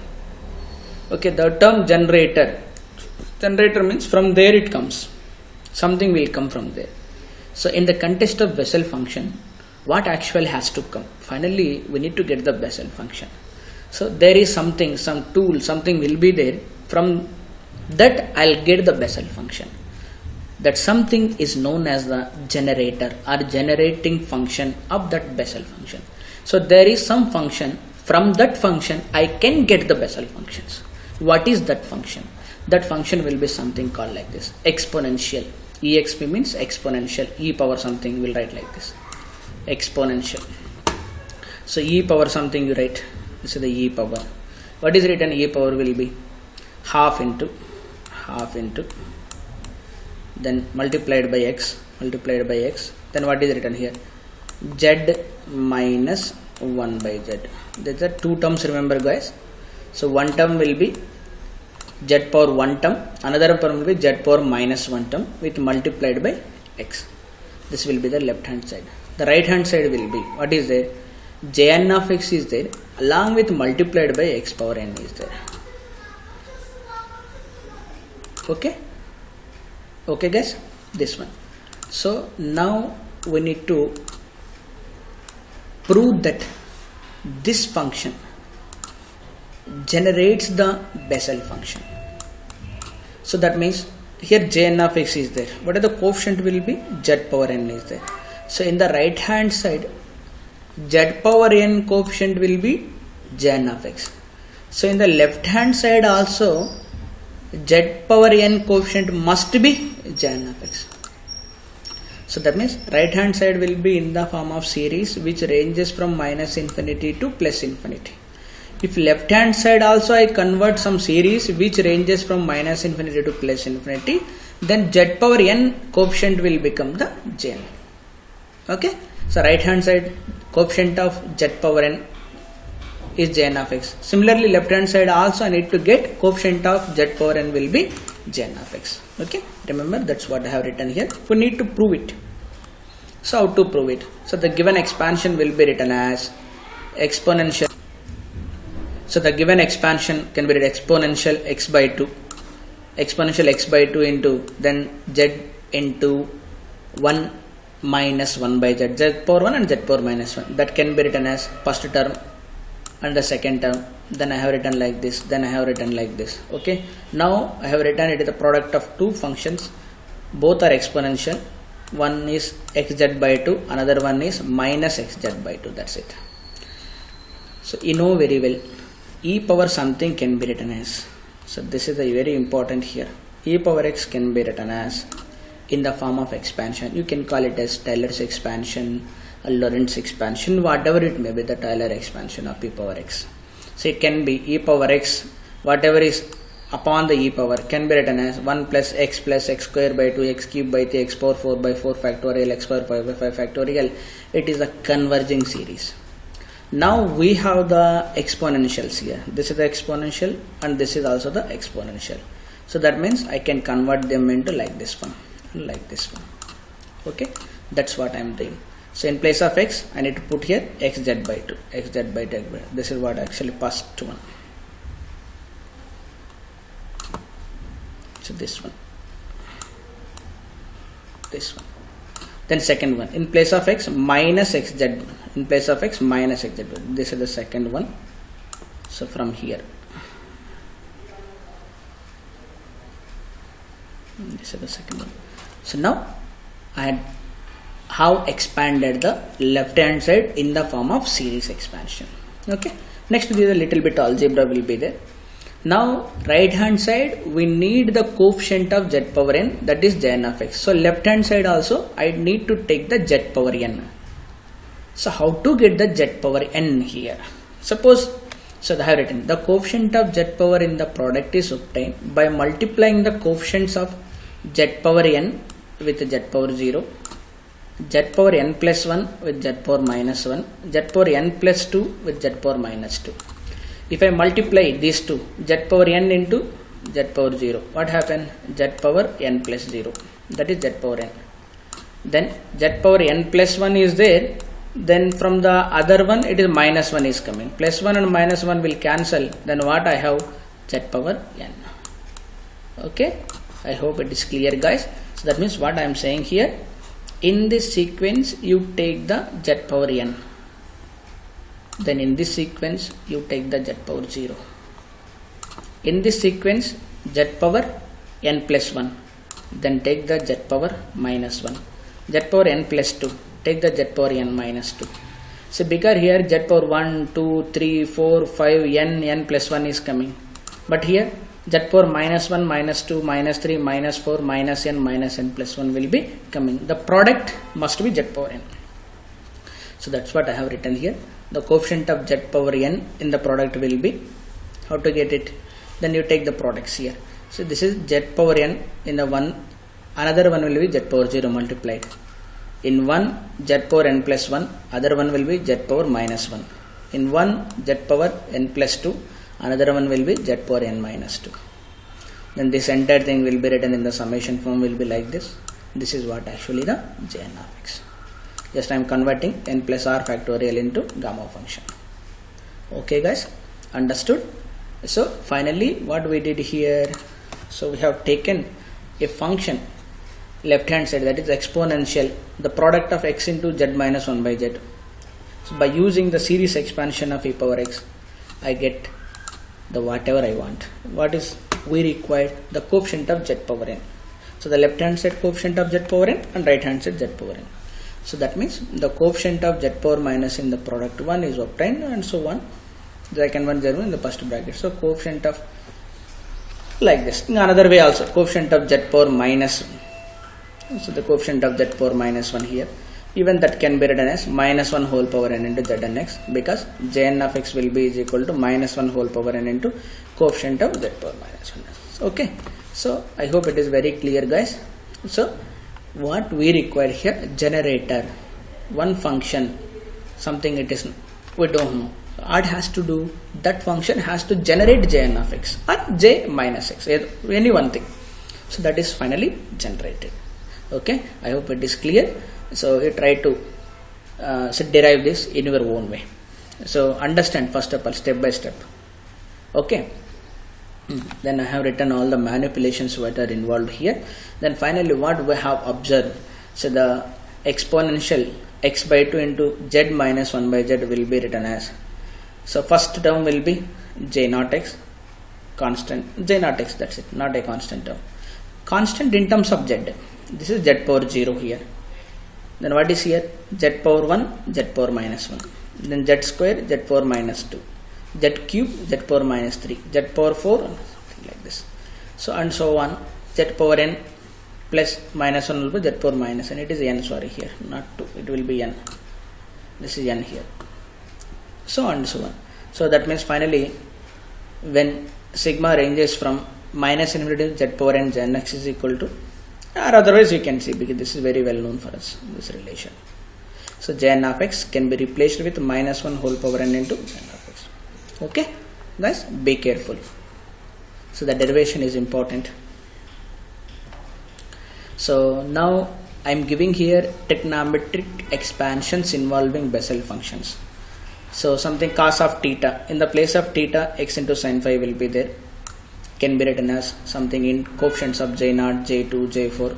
Okay, the term generator means from there it comes. Something will come from there. So in the context of Bessel function, what actually has to come? Finally, we need to get the Bessel function. So there is something, some tool, something will be there. From that I'll get the Bessel function. That something is known as the generator or generating function of that Bessel function. So there is some function, from that function I can get the Bessel functions. What is that function? That function will be something called like this, exponential. Exp means exponential, e power something, we'll write like this, exponential. So e power something you write, this is the e power. What is written? E power will be half into, then multiplied by x, then what is written here? Z minus 1 by z. These are 2 terms, remember guys. So one term will be z power 1 term, another term will be z power minus 1 term with multiplied by x. This will be the left hand side. The right hand side will be, what is there? Jn of x is there along with multiplied by x power n is there. Okay guys, this one. So now we need to prove that this function generates the Bessel function. So that means here Jn of x is there. What are the coefficient will be? Z power n is there. So in the right hand side, Z power n coefficient will be Jn of x. So in the left hand side also, Z power n coefficient must be Jn of x. So that means right hand side will be in the form of series which ranges from minus infinity to plus infinity. If left hand side also I convert some series which ranges from minus infinity to plus infinity, then Z power n coefficient will become the Jn. Okay. So right hand side coefficient of Z power n is Jn of x. Similarly, left hand side also I need to get coefficient of z power n will be Jn of x. Okay, remember that's what I have written here. We need to prove it. So how to prove it? So the given expansion will be written as exponential. So the given expansion can be written exponential x by 2. Exponential x by 2 into then z into 1 minus 1 by z. Z power 1 and z power minus 1. That can be written as first term and the second term. Then I have written like this. Then I have written like this. Okay. Now I have written it is the product of two functions. Both are exponential. One is xz by 2. Another one is minus xz by 2. That's it. So you know very well. E power something can be written as. So this is a very important here. E power x can be written as in the form of expansion. You can call it as Taylor's expansion, a Lorentz expansion, whatever it may be, the Taylor expansion of e power x. So it can be e power x, whatever is upon the e power can be written as 1 plus x square by 2 x cube by 3 x power 4 by 4 factorial x power 5 by 5 factorial. It is a converging series. Now we have the exponentials here. This is the exponential and this is also the exponential. So that means I can convert them into like this one and like this one. Okay, that's what I am doing. So in place of x, I need to put here xz by 2. Xz by 2. This is what actually passed to 1. So this one. This one. Then second one. In place of x, minus xz. In place of x, minus xz. This is the second one. So from here. This is the second one. So now I have expanded the left hand side in the form of series expansion. Okay. Next there is a little bit algebra will be there. Now right hand side we need the coefficient of z power n, that is Jn of x. So left hand side also I need to take the z power n. So how to get the z power n here? Suppose, so I have written the coefficient of z power in the product is obtained by multiplying the coefficients of z power n with z power 0, z power n plus 1 with z power minus 1, z power n plus 2 with z power minus 2. If I multiply these two, z power n into z power 0, what happens? Z power n plus 0, that is z power n. Then z power n plus 1 is there, then from the other one it is minus 1 is coming. Plus 1 and minus 1 will cancel, then what I have? Z power n. Okay, I hope it is clear guys. So that means what I am saying here, in this sequence you take the z power n, then in this sequence you take the z power 0, in this sequence z power n plus 1, then take the z power minus 1, z power n plus 2, take the z power n minus 2. So because here z power 1, 2, 3, 4, 5, n plus 1 is coming, but here z power minus 1, minus 2, minus 3, minus 4, minus n plus 1 will be coming. The product must be z power n. So that's what I have written here. The coefficient of z power n in the product will be, how to get it? Then you take the products here. So this is z power n in the one, another one will be z power 0 multiplied. In one z power n plus 1, other one will be z power minus 1. In one z power n plus 2, another one will be z power n minus 2. Then this entire thing will be written in the summation form will be like this. This is what actually the Jn of x. Just I am converting n plus r factorial into gamma function. Okay guys, understood? So finally what we did here, so we have taken a function left hand side, that is exponential, the product of x into z minus 1 by z. So by using the series expansion of e power x, I get the whatever I want. What is we required? The coefficient of z power n. So the left hand side coefficient of z power n and right hand side z power n. So that means the coefficient of z power minus in the product 1 is obtained, and so on. The second one 0 in the first bracket. So coefficient of like this. In another way also, coefficient of z power minus. So the coefficient of z power minus 1 here. Even that can be written as minus 1 whole power n into z n x, because Jn of x will be is equal to minus 1 whole power n into coefficient of z power minus 1. Okay. So I hope it is very clear guys. So what we require here, generator, one function, something it is we don't know. what has to do, that function has to generate Jn of x or j minus x, any one thing. So that is finally generated. Okay, I hope it is clear. So you try to derive this in your own way. So understand first of all, step by step. Okay. Then I have written all the manipulations that are involved here. Then finally what we have observed, so the exponential x by 2 into z minus 1 by z will be written as, so first term will be j naught x, constant j naught x, that's it, not a constant term, constant in terms of z. This is z power 0 here. Then what is here, z power 1, z power minus 1, then z square, z power minus 2, z cube, z power minus 3, z power 4, something like this. So and so on, z power n plus minus 1 will be z power minus n. It is n, sorry, here, not 2, it will be n. This is n here. So and so on. So that means finally, when sigma ranges from minus infinity to z power n, Jn x is equal to, or otherwise you can see, because this is very well known for us, this relation. So Jn of x can be replaced with minus 1 whole power n into Jn of x. Okay, guys, be careful. So the derivation is important. So now I am giving here trigonometric expansions involving Bessel functions. So something cos of theta, in the place of theta, x into sin phi will be there, can be written as something in coefficients of j0, j2, j4.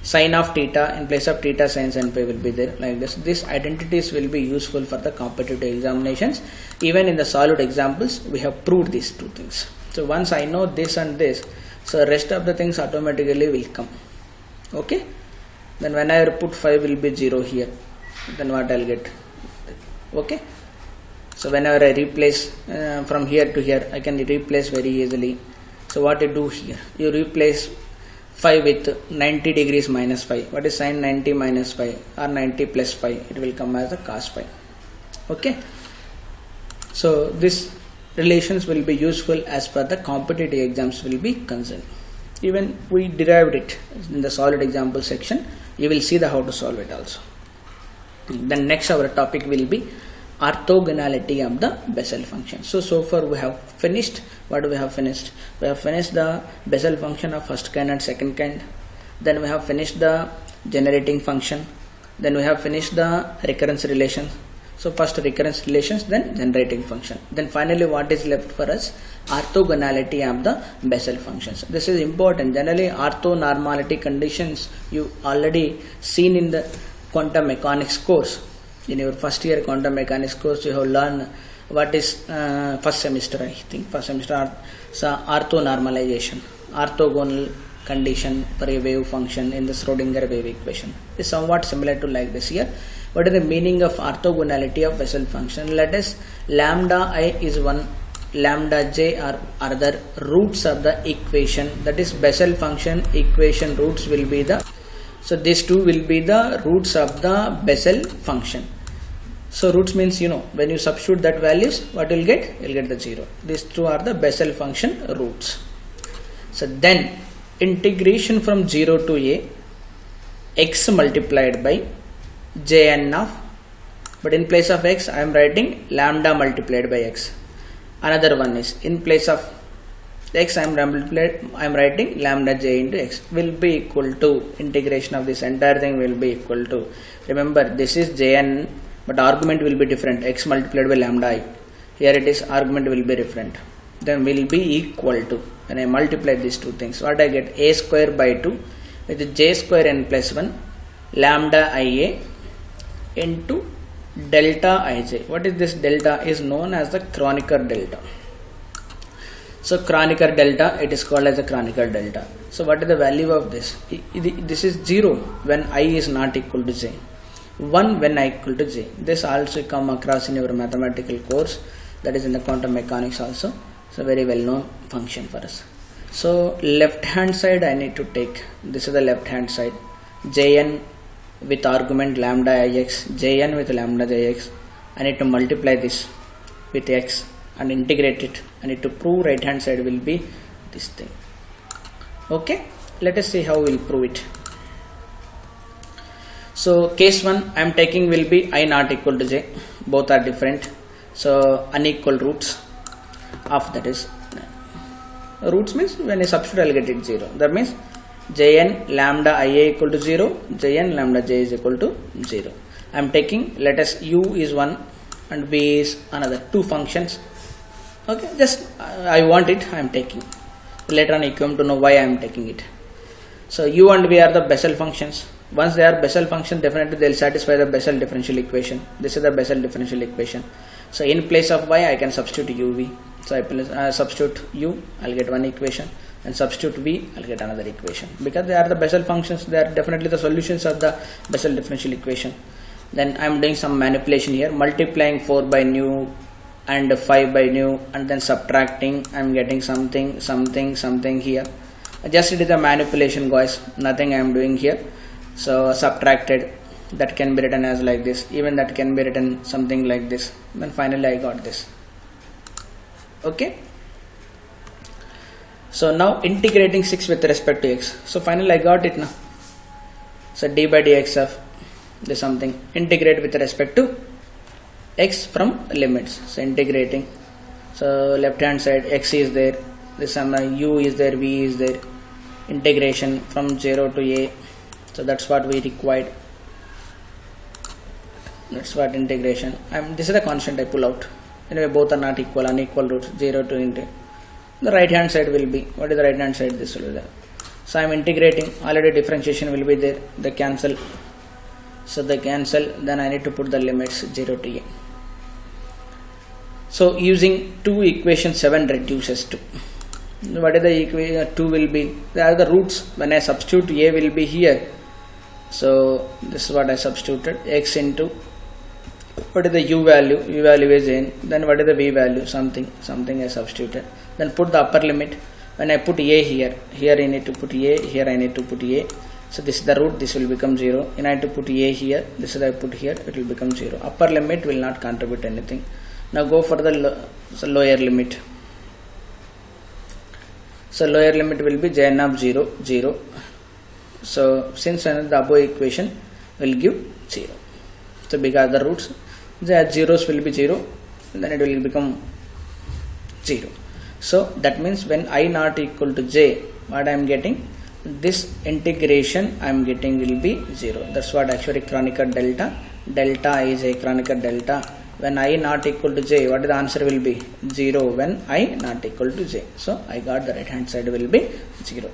Sin of theta, in place of theta, sin phi will be there, like this. These identities will be useful for the competitive examinations. Even in the solid examples, we have proved these two things. So once I know this and this, so rest of the things automatically will come. Okay, then when I put 5 will be 0 here, then what I'll get. Okay, so whenever I replace from here to here, I can replace very easily. So what you do here, you replace 5 with 90 degrees minus phi. What is sin 90 minus phi or 90 plus phi? It will come as a cos phi. Okay, so these relations will be useful as per the competitive exams will be concerned. Even we derived it in the solid example section. You will see the how to solve it also. Then next our topic will be orthogonality of the Bessel function. So far we have finished. What we have finished? We have finished the Bessel function of first kind and second kind. Then we have finished the generating function. Then we have finished the recurrence relations. So first recurrence relations, then generating function. Then finally what is left for us? Orthogonality of the Bessel functions. This is important. Generally orthonormality conditions you already seen in the quantum mechanics course. In your first year quantum mechanics course, you have learned what is first semester, I think first semester, orthonormalization, orthogonal condition for a wave function in the Schrodinger wave equation is somewhat similar to like this here. What is the meaning of orthogonality of Bessel function? Let us lambda I is 1, lambda j are other roots of the equation, that is Bessel function equation roots will be the, so these two will be the roots of the Bessel function. So roots means, you know, when you substitute that values, what you'll get? You'll get the 0. These two are the Bessel function roots. So then integration from 0 to a, x multiplied by Jn of, but in place of x I am writing lambda multiplied by x. Another one is in place of x I am writing lambda j into x will be equal to, integration of this entire thing will be equal to, remember this is Jn, but argument will be different, x multiplied by lambda I. Here it is argument will be different. Then will be equal to, when I multiply these two things, what I get? A square by 2 with j square n plus 1 lambda ia into delta ij. What is this delta? Is known as the Kronecker delta. So Kronecker delta, it is called as a Kronecker delta. So what is the value of this? This is 0 when I is not equal to j, 1 when I equal to j. This also come across in your mathematical course, that is in the quantum mechanics also. So very well known function for us. So left hand side I need to take, this is the left hand side, Jn with argument lambda ix, Jn with lambda jx. I need to multiply this with x and integrate it. I need to prove right hand side will be this thing. Okay, let us see how we will prove it. So case 1 I am taking will be I not equal to j, both are different. So unequal roots of that is roots means when I substitute I'll get it 0. That means Jn lambda ia equal to 0, Jn lambda j is equal to 0. I am taking, let us u is 1 and b is another, two functions. Okay, just I want it, I am taking. Later on you come to know why I am taking it. So u and v are the Bessel functions. Once they are Bessel function, definitely they will satisfy the Bessel differential equation. This is the Bessel differential equation. So in place of y I can substitute uv. So I substitute u, I'll get one equation, and substitute v, I'll get another equation. Because they are the Bessel functions, they are definitely the solutions of the Bessel differential equation. Then I am doing some manipulation here, multiplying 4 by nu and 5 by nu, and then subtracting. I am getting something here. Just it is a manipulation, guys, nothing I am doing here. So subtracted, that can be written as like this, even that can be written something like this. Then finally I got this. Okay, so now integrating 6 with respect to x. So finally I got it now. So d by dx of this something, integrate with respect to x from limits. So integrating, so left hand side x is there, this u is there, v is there, integration from 0 to a. So that's what we required. That's what integration. This is the constant I pull out. Anyway, both are not equal, unequal roots, 0 to integrate. The right hand side will be, what is the right hand side? This will be there. So I am integrating, already differentiation will be there, the cancel. So the cancel, then I need to put the limits 0 to a. So using 2 equation 7 reduces to. What is the equation? 2 will be, there are the roots. When I substitute a will be here. So this is what I substituted, x into, what is the u value? U value is in. Then what is the v value? Something I substituted. Then put the upper limit. When I put a here I need to put a, here I need to put a. So this is the root, this will become 0. And I need to put a here, this is I put here, it will become 0. Upper limit will not contribute anything. Now go for the lower limit. So lower limit will be Jn of 0, 0. So since the above equation will give 0. So because the roots, the zeros will be 0, then it will become 0. So that means when I not equal to j, what I am getting, this integration I am getting will be 0. That's what actually Kronecker delta. Delta is a Kronecker delta. When I not equal to j, what the answer will be? 0 when I not equal to j. So I got the right hand side will be 0.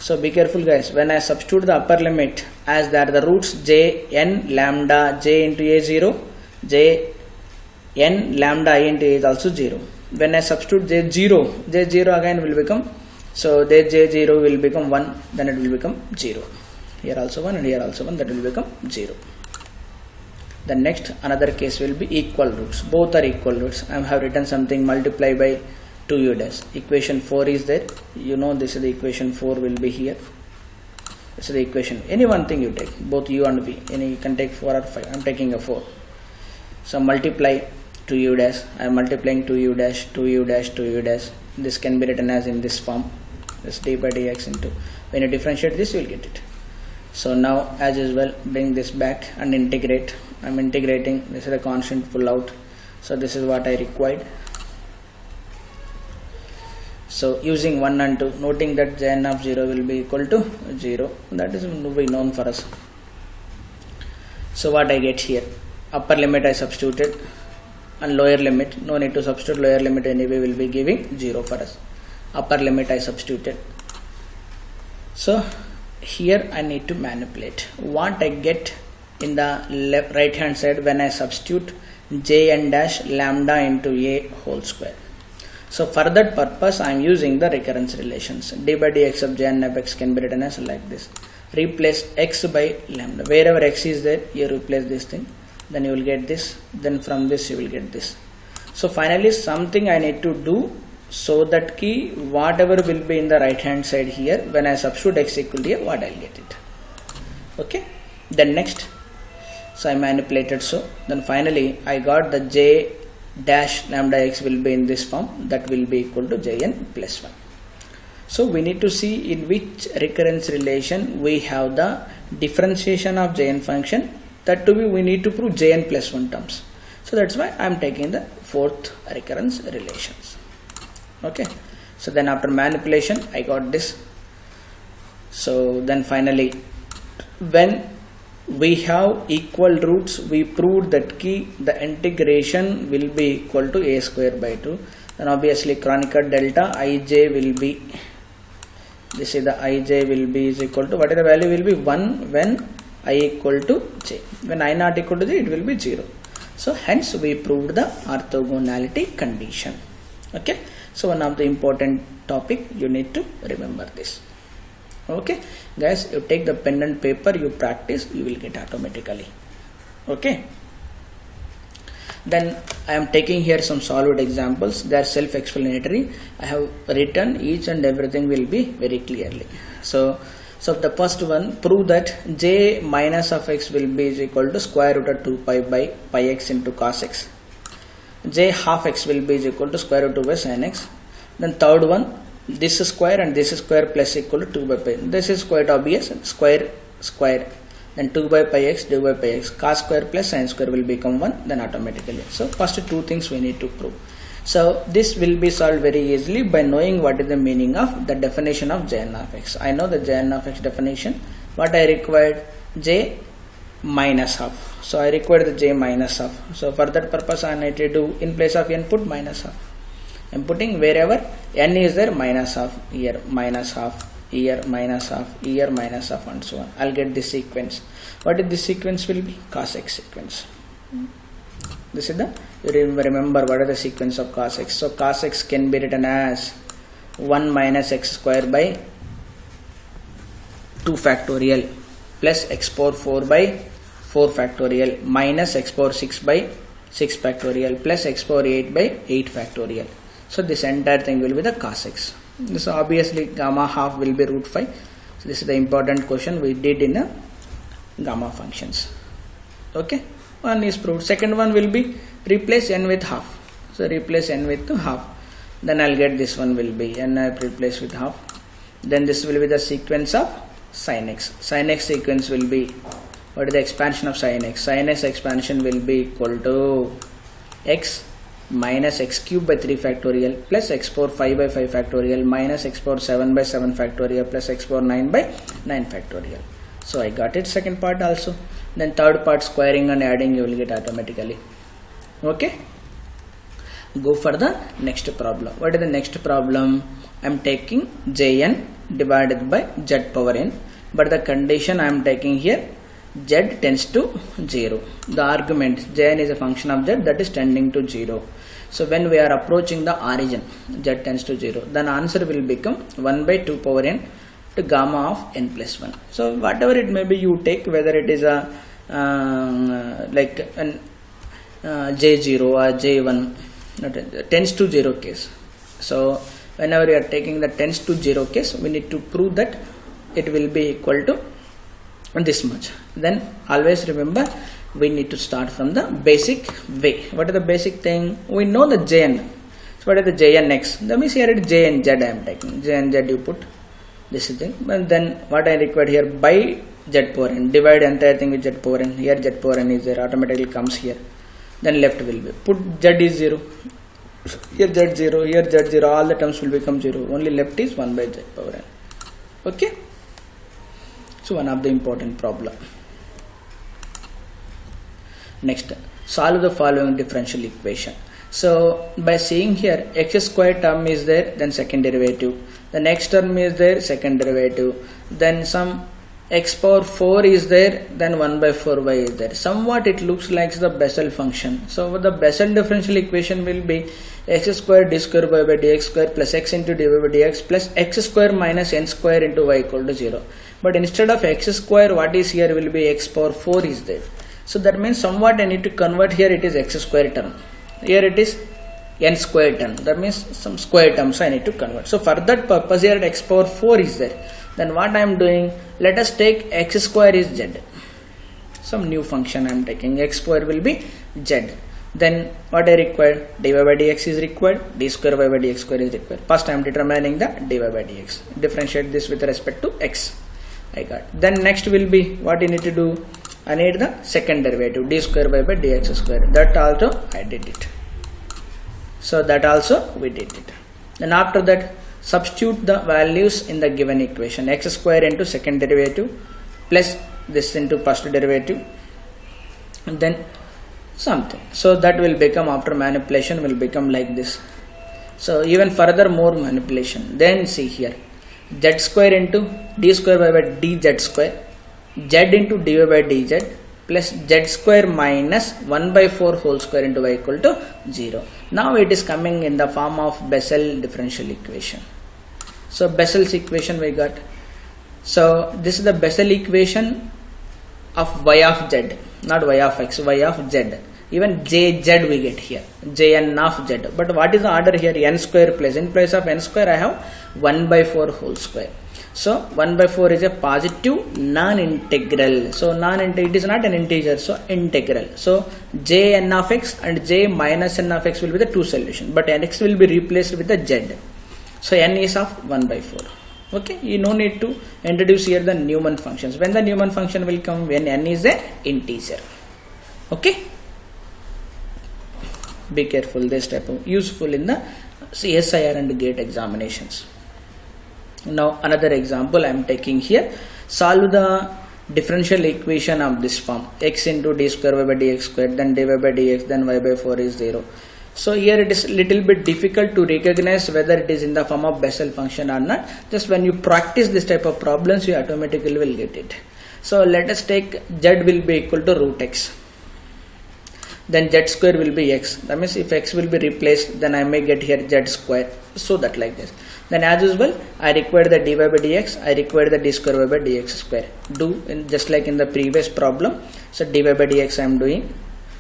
So be careful, guys. When I substitute the upper limit as that the roots j n lambda j into a 0, j n lambda I into a is also 0. When I substitute j 0 again will become, so j 0 will become 1, then it will become 0. Here also 1 and here also 1, that will become 0. The next another case will be equal roots. Both are equal roots. I have written something, multiply by 2u dash. Equation 4 is there. You know this is the equation 4 will be here. This is the equation. Any one thing you take, both u and v. Any you can take 4 or 5. I am taking a 4. So multiply 2u dash. I am multiplying 2u dash, 2u dash, 2u dash. This can be written as in this form. This d by dx into. When you differentiate this, you will get it. So now as usual, bring this back and integrate. I am integrating. This is a constant pull out. So this is what I required. So using 1 and 2, noting that Jn of 0 will be equal to 0. That is known for us. So what I get here, upper limit I substituted and lower limit, no need to substitute, lower limit anyway will be giving 0 for us. Upper limit I substituted. So here I need to manipulate. What I get in the right hand side when I substitute Jn dash lambda into a whole square. So for that purpose I am using the recurrence relations. D by dx of Jn of x can be written as like this. Replace x by lambda. Wherever x is there, you replace this thing. Then you will get this. Then from this you will get this. So finally something I need to do so that key whatever will be in the right hand side here, when I substitute x equal to a, what I will get it. Okay. Then next, so I manipulated, so then finally I got the j dash lambda x will be in this form, that will be equal to jn plus 1. So we need to see in which recurrence relation we have the differentiation of jn function. That to be we need to prove jn plus 1 terms. So that's why I am taking the fourth recurrence relations. Okay, so then after manipulation I got this. So then finally, when we have equal roots, we proved that the integration will be equal to a square by 2. Then obviously Kronecker delta ij will be, this is the ij will be is equal to, what is the value will be 1 when I equal to j. When I not equal to j, it will be 0. So hence we proved the orthogonality condition. Okay, so one of the important topic you need to remember this. Okay guys, you take the pen and paper, you practice, you will get automatically. Okay, then I am taking here some solved examples. They are self-explanatory. I have written each and everything will be very clearly. So the first one, prove that j minus of x will be is equal to square root of 2 pi by pi x into cos x. J half x will be is equal to square root 2 by sin x. Then third one, this square and this square plus equal to 2 by pi. This is quite obvious, square. Then 2 by pi x divided by pi x, cos square plus sin square will become 1, then automatically. So first two things we need to prove. So this will be solved very easily by knowing what is the meaning of the definition of Jn of x. I know the Jn of x definition. What I required? J minus half. So I required the j minus half. So for that purpose I need to do, in place of n put minus half. I am putting wherever n is there, minus half, here minus half, here minus half, here minus half, and so on. I'll get this sequence. What is this sequence will be? Cos x sequence. This is the, you remember what is the sequence of cos x. So cos x can be written as 1 minus x square by 2 factorial plus x power 4 by 4 factorial minus x power 6 by 6 factorial plus x power 8 by 8 factorial. So this entire thing will be the cos x. So obviously gamma half will be root 5. So this is the important question we did in a gamma functions. Okay, one is proved. Second one will be replace n with half. So replace n with half. Then I'll get this one will be n I replace with half. Then this will be the sequence of sin x. Sin x sequence will be, what is the expansion of sin x? Sin x expansion will be equal to x minus x cube by 3 factorial plus x power 5 by 5 factorial minus x power 7 by 7 factorial plus x power 9 by 9 factorial. So I got it second part also. Then third part, squaring and adding you will get automatically. Okay, go for the next problem. What is the next problem? I am taking Jn divided by z power n, but the condition I am taking here, z tends to 0. The argument Jn is a function of z that is tending to 0. So when we are approaching the origin, z tends to 0, then answer will become 1 by 2 power n to gamma of n plus 1. So whatever it may be you take, whether it is a like an j0 or j1 tends to 0 case. So whenever we are taking the tends to 0 case, we need to prove that it will be equal to this much. Then always remember we need to start from the basic way. What is the basic thing? We know the Jn. So what is the Jnx? That means here it is j and z I am taking. J and z you put this is thing. And then what I required here, by z power n, divide entire thing with z power n. Here z power n is there, automatically comes here. Then left will be, put z is 0. Here z 0, here z 0, all the terms will become 0. Only left is 1 by z power n. Okay. So one of the important problem. Next, solve the following differential equation. So by seeing here, x square term is there, then second derivative. The next term is there, second derivative. Then some x power 4 is there, then 1 by 4y is there. Somewhat it looks like the Bessel function. So the Bessel differential equation will be x square d square y by dx square plus x into dy by dx plus x square minus n square into y equal to 0. But instead of x square, what is here will be x power 4 is there. So that means somewhat I need to convert here, it is x square term. Here it is n square term. That means some square terms I need to convert. So for that purpose here x power 4 is there. Then what I am doing, let us take x square is z. Some new function I am taking, x square will be z. Then what I required, dy by dx is required, d square y by dx square is required. First I am determining the dy by dx. Differentiate this with respect to x. I got. Then next will be what you need to do, I need the second derivative, d square by dx square. That also I did it. So that also we did it. Then after that, substitute the values in the given equation. X square into second derivative plus this into first derivative, and then something. So that will become, after manipulation, will become like this. So even further more manipulation. Then see here, z square into d square by dz square, z into dy by dz plus z square minus 1 by 4 whole square into y equal to 0. Now it is coming in the form of Bessel differential equation. So Bessel's equation we got. So this is the Bessel equation of y of z, not y of x, y of z. Even jz we get here, jn of z. But what is the order here? N square plus, in place of n square I have 1 by 4 whole square. So 1 by 4 is a positive non-integral. So it is not an integer, so integral. So j n of x and j minus n of x will be the two solutions, but x will be replaced with the z. So n is of 1 by 4. Okay, you no need to introduce here the Newman functions. When the Newman function will come? When n is a integer. Okay, be careful, this type of useful in the CSIR and GATE examinations. Now another example I am taking here. Solve the differential equation of this form, x into d square by dx square, then dy by dx, then y by 4 is 0. So here it is little bit difficult to recognize whether it is in the form of Bessel function or not. Just when you practice this type of problems, you automatically will get it. So let us take z will be equal to root x. Then z square will be x. That means if x will be replaced, then I may get here z square. So that like this. Then as usual, I require the dy by dx, I require the d square by dx square. Do in just like in the previous problem. So dy by dx I am doing.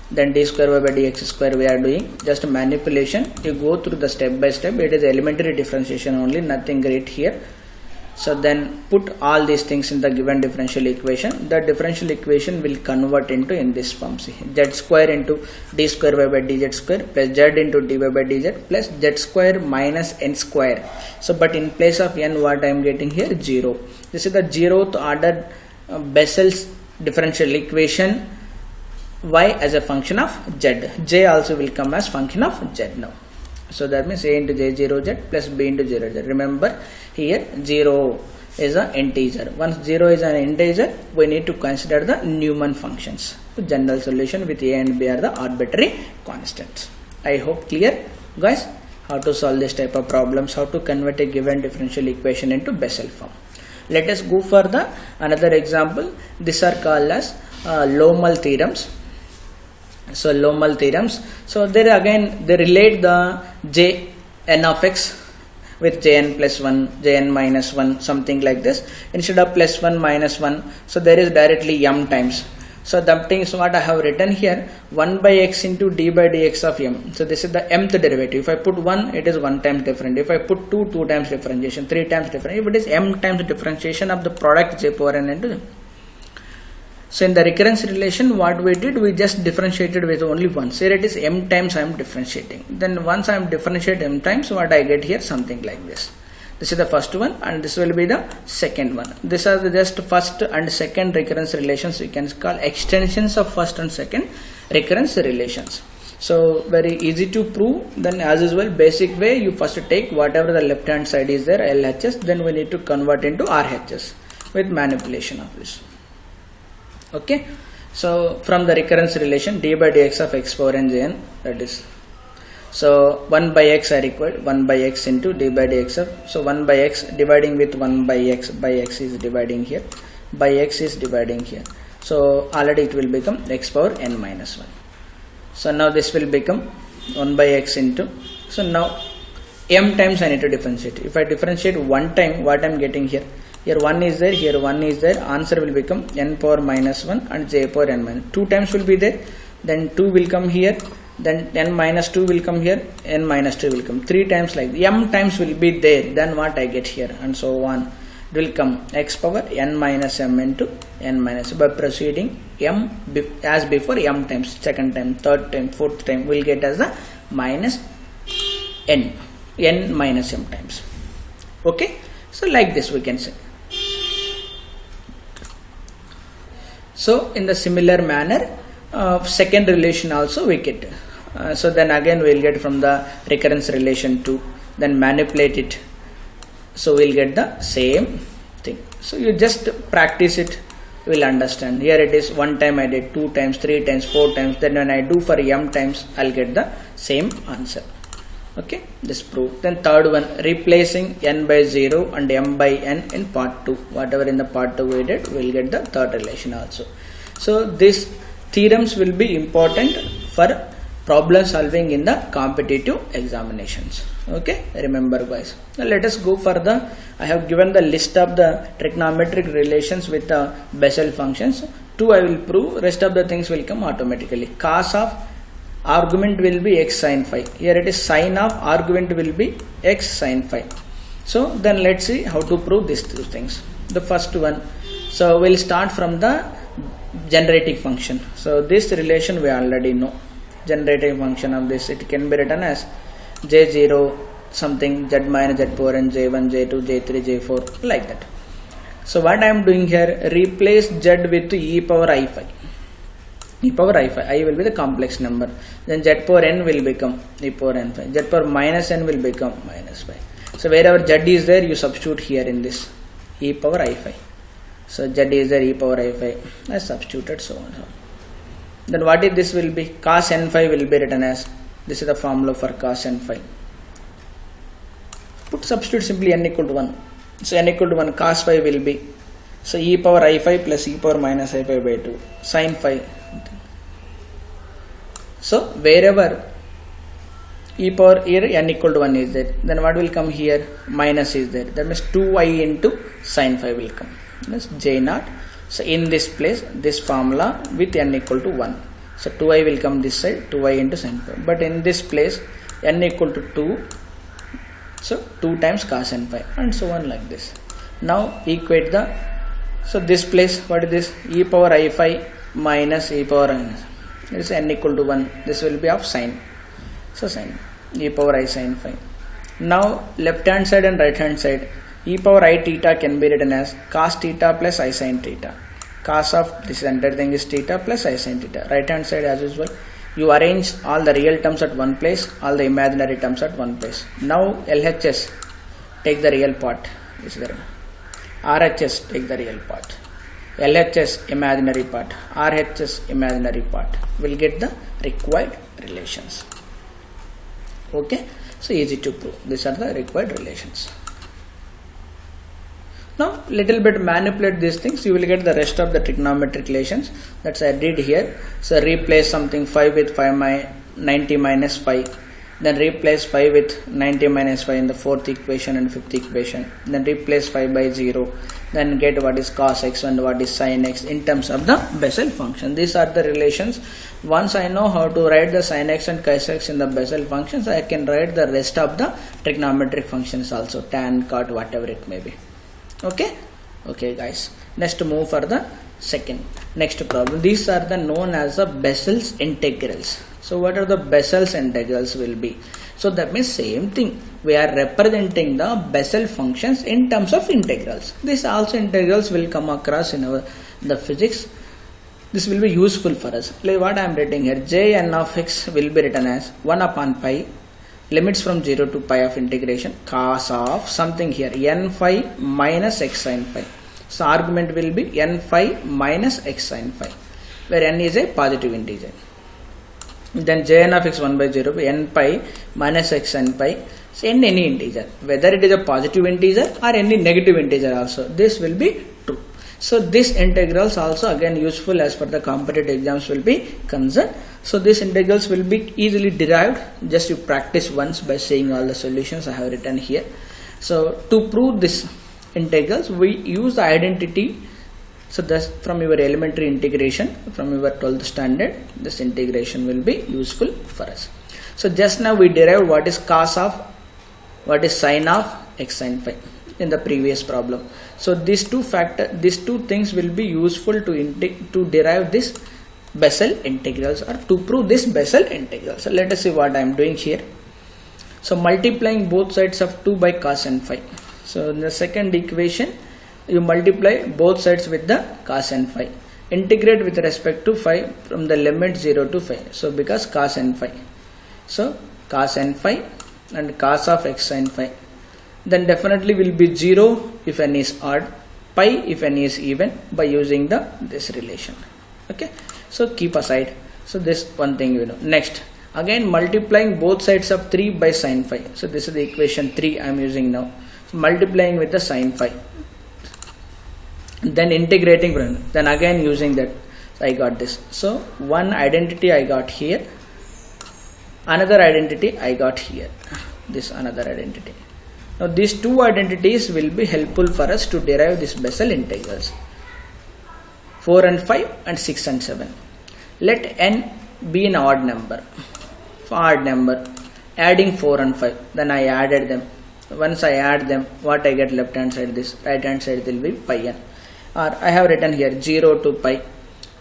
Then d square by dx square we are doing. Just manipulation. You go through the step by step. It is elementary differentiation only, nothing great here. So then put all these things in the given differential equation. The differential equation will convert into in this form. See, z square into d square by dz square plus z into dy by dz plus z square minus n square. So but in place of n, what I am getting here? 0. This is the 0th order Bessel's differential equation, y as a function of z. J also will come as function of z now. So that means a into j0z plus b into 0z. Remember here 0 is an integer. Once 0 is an integer, we need to consider the Newman functions. General solution with a and b are the arbitrary constants. I hope clear, guys, how to solve this type of problems, how to convert a given differential equation into Bessel form. Let us go for the another example. These are called as Lohmel theorems. So Lohmel theorems. So there again they relate the j n of x with jn plus 1, jn minus 1, something like this. Instead of plus 1 minus 1, so there is directly m times. So that is what I have written here, 1 by x into d by dx of m. So this is the mth derivative. If I put 1, it is 1 times different. If I put 2, 2 times differentiation, 3 times different. If it is m times differentiation of the product j power n into m. So in the recurrence relation, what we did, we just differentiated with only once. Here it is m times I am differentiating. Then once I am differentiate m times, what I get here, something like this. This is the first one and this will be the second one. These are the just first and second recurrence relations. We can call extensions of first and second recurrence relations. So very easy to prove. Then as usual, basic way, you first take whatever the left hand side is there, LHS, then we need to convert into RHS with manipulation of this. Okay, so from the recurrence relation, d by dx of x power n jn, that is, so 1 by x I required 1 by x into d by dx of, so 1 by x dividing with 1 by x is dividing here, by x is dividing here. So already it will become x power n minus 1. So now this will become 1 by x into, so now m times I need to differentiate. If I differentiate one time, what I am getting here? Here 1 is there, here 1 is there, answer will become n power minus 1 and j power n minus 2 times will be there, then 2 will come here, then n minus 2 will come here, n minus 2 will come, 3 times like m times will be there, then what I get here, and so on. It will come x power n minus m into n minus, by proceeding m as before, m times, second time, third time, fourth time, will get as the minus n minus m times. Okay, so like this we can say. So in the similar manner, second relation also we get. So then again we will get from the recurrence relation 2, then manipulate it. So we'll get the same thing. So you just practice it, you will understand. Here it is, one time I did, 2 times, 3 times, 4 times. Then when I do for m times, I'll get the same answer. Okay, this proof. Then third one, replacing n by 0 and m by n in part 2. Whatever in the part 2 we did, we'll get the third relation also. So these theorems will be important for problem solving in the competitive examinations. Okay, remember guys. Now let us go further. I have given the list of the trigonometric relations with the Bessel functions. 2 I will prove, rest of the things will come automatically. Cos of argument will be x sin phi. Here it is sin of argument will be x sin phi. So then let's see how to prove these two things. The first one, so we'll start from the generating function. So this relation we already know. Generating function of this, it can be written as j0 something z minus z power n j1 j2 j3 j4 like that. So what I am doing here, replace z with e power I phi. E power I phi, I will be the complex number. Then z power n will become e power n phi. Z power minus n will become minus phi. So wherever z is there, you substitute here in this e power I phi. So z is there, e power I phi. I substituted so on. Then what is this will be? Cos n phi will be written as, this is the formula for cos n phi. Put substitute simply n equal to 1. So n equal to 1, cos phi will be, so e power I phi plus e power minus I phi by 2, sin phi. So wherever e power here n equal to 1 is there, then what will come here? Minus is there. That means 2i into sin phi will come. That's j naught. So in this place, this formula with n equal to 1. So 2i will come this side, 2i into sin phi. But in this place, n equal to 2. So 2 times cos n phi and so on like this. Now equate the, so this place, what is this? E power I phi minus e power minus. It is n equal to 1. This will be of sin. So sin, e power I sin phi. Now left hand side and right hand side, e power I theta can be written as cos theta plus I sin theta. Cos of this entire thing is theta plus I sin theta. Right hand side as usual, you arrange all the real terms at one place, all the imaginary terms at one place. Now LHS, take the real part. Is there? RHS, take the real part. LHS, imaginary part. RHS, imaginary part. We'll get the required relations. Okay, so easy to prove. These are the required relations. Now little bit manipulate these things, you will get the rest of the trigonometric relations. That's I did here. So replace something 5 with 90 minus 5. Then replace 5 with 90 minus 5 in the fourth equation and fifth equation. Then replace 5 by 0. Then get what is cos x and what is sin x in terms of the Bessel function. These are the relations. Once I know how to write the sin x and cos x in the Bessel functions, I can write the rest of the trigonometric functions also, tan, cot, whatever it may be. Okay, okay guys, next move for the next problem. These are the known as the Bessel's integrals. So what are the Bessel's integrals will be? So that means same thing, we are representing the Bessel functions in terms of integrals. These also integrals will come across in the physics. This will be useful for us. Like what I am writing here, Jn of x will be written as 1 upon pi, limits from 0 to pi of integration cos of something here n phi minus x sin phi. So argument will be n phi minus x sin phi, where n is a positive integer. Then Jn of x 1 by 0 n pi minus x sin pi. So n any integer, whether it is a positive integer or any negative integer also, this will be true. So these integrals also again useful as per the competitive exams will be concerned. So these integrals will be easily derived, just you practice once by seeing all the solutions I have written here. So to prove this integrals, we use the identity. So thus from your elementary integration, from your 12th standard, this integration will be useful for us. So just now we derived what is cos of, what is sin of x sin phi in the previous problem. So these two things will be useful to derive this Bessel integrals or to prove this Bessel integral. So let us see what I am doing here. So multiplying both sides of 2 by cos n phi. So in the second equation, you multiply both sides with the cos n phi. integrate with respect to phi from the limit 0 to phi. So because cos n phi. So cos n phi and cos of x sin phi. Then definitely will be 0 if n is odd, pi if n is even, by using this relation. Okay. So keep aside. So this one thing you know. Next, again multiplying both sides of 3 by sin phi. So this is the equation 3 I am using now. So multiplying with the sin phi. Then integrating, then again using that. So I got this. So one identity I got here. Another identity I got here. This another identity. Now these two identities will be helpful for us to derive this Bessel integrals. 4 and 5 and 6 and 7. Let n be an odd number. Odd number. Adding 4 and 5. Then I added them. Once I add them, what I get left hand side, this right hand side will be pi n. Or I have written here 0 to pi.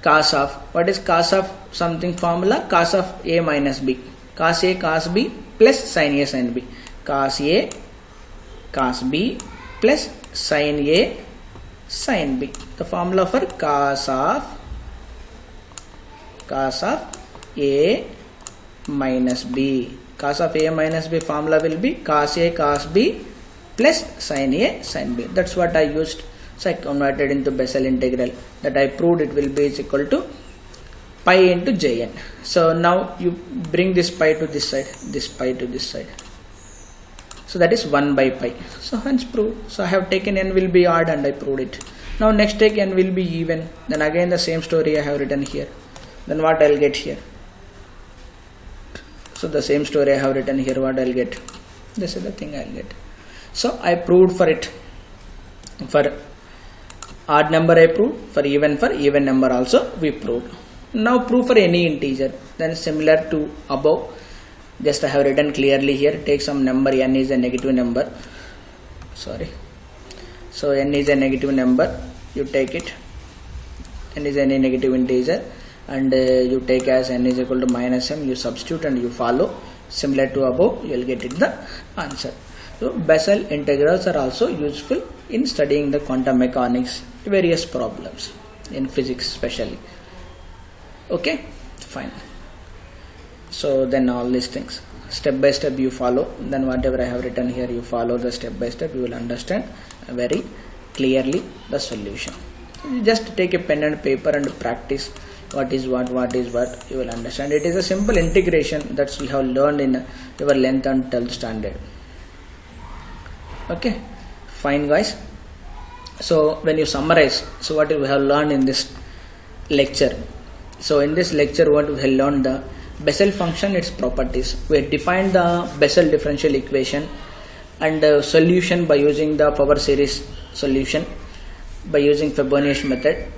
Cos of, what is cos of something formula? Cos of a minus b. Cos a cos b plus sin a sin b. Cos a cos b plus sin a sin b. The formula for cos of a minus b. Cos of a minus b formula will be cos a cos b plus sin a sin b. That's what I used. So I converted into Bessel integral. That I proved it will be is equal to pi into jn. So now you bring this pi to this side, this pi to this side. So that is 1 by pi. So hence proved. So I have taken n will be odd and I proved it. Now next take n will be even. Then again the same story I have written here. Then what I'll get here? So the same story I have written here, what I'll get? This is the thing I'll get. So I proved for it. For odd number I proved, for even number also we proved. Now prove for any integer. Then similar to above, just I have written clearly here, take some number, n is a negative number. Sorry. So n is a negative number, you take it. N is any negative integer and you take as n is equal to minus m, you substitute and you follow. Similar to above, you will get it the answer. So Bessel integrals are also useful in studying the quantum mechanics, various problems in physics especially. Okay, fine. So then all these things step by step you follow. Then whatever I have written here, you follow the step by step. You will understand very clearly the solution. You just take a pen and paper and practice what is what you will understand. It is a simple integration that we have learned in your 11th and 12th standard. Okay, fine guys. So when you summarize, so what we have learned in this lecture. So in this lecture what we have learned, the Bessel function, its properties. We have defined the Bessel differential equation and solution by using the power series solution by using Fibonacci method.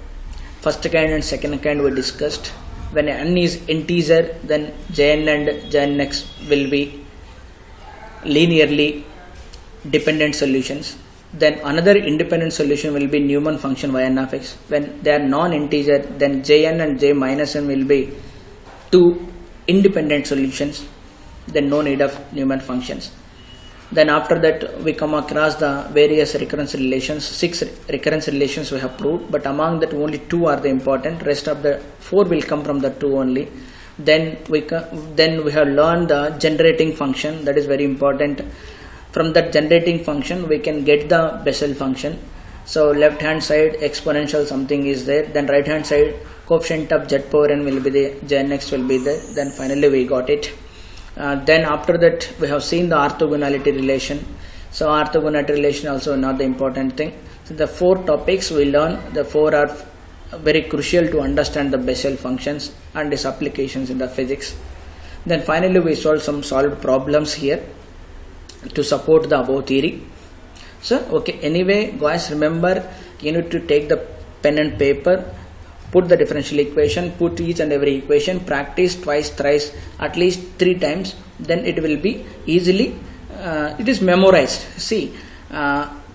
First kind and second kind we discussed. When n is integer, then Jn and Jnx will be linearly dependent solutions. Then another independent solution will be Newman function yn of x. When they are non-integer, then Jn and J minus n will be two independent solutions. Then no need of Newman functions. Then after that we come across the various recurrence relations. 6 recurrence relations we have proved, but among that only 2 are the important. Rest of the 4 will come from the 2 only. Then we have learned the generating function, that is very important. From that generating function we can get the Bessel function. So left hand side exponential something is there, then right hand side coefficient of z power n will be there, Jnx will be there. Then finally we got it. Then after that we have seen the orthogonality relation. So orthogonality relation also not the important thing. So the 4 topics we learn, the 4 are very crucial to understand the Bessel functions and its applications in the physics. Then finally we solved problems here to support the above theory. So okay, anyway guys, remember you need to take the pen and paper, put the differential equation, put each and every equation, practice twice, thrice, at least 3 times, then it will be easily it is memorized. See,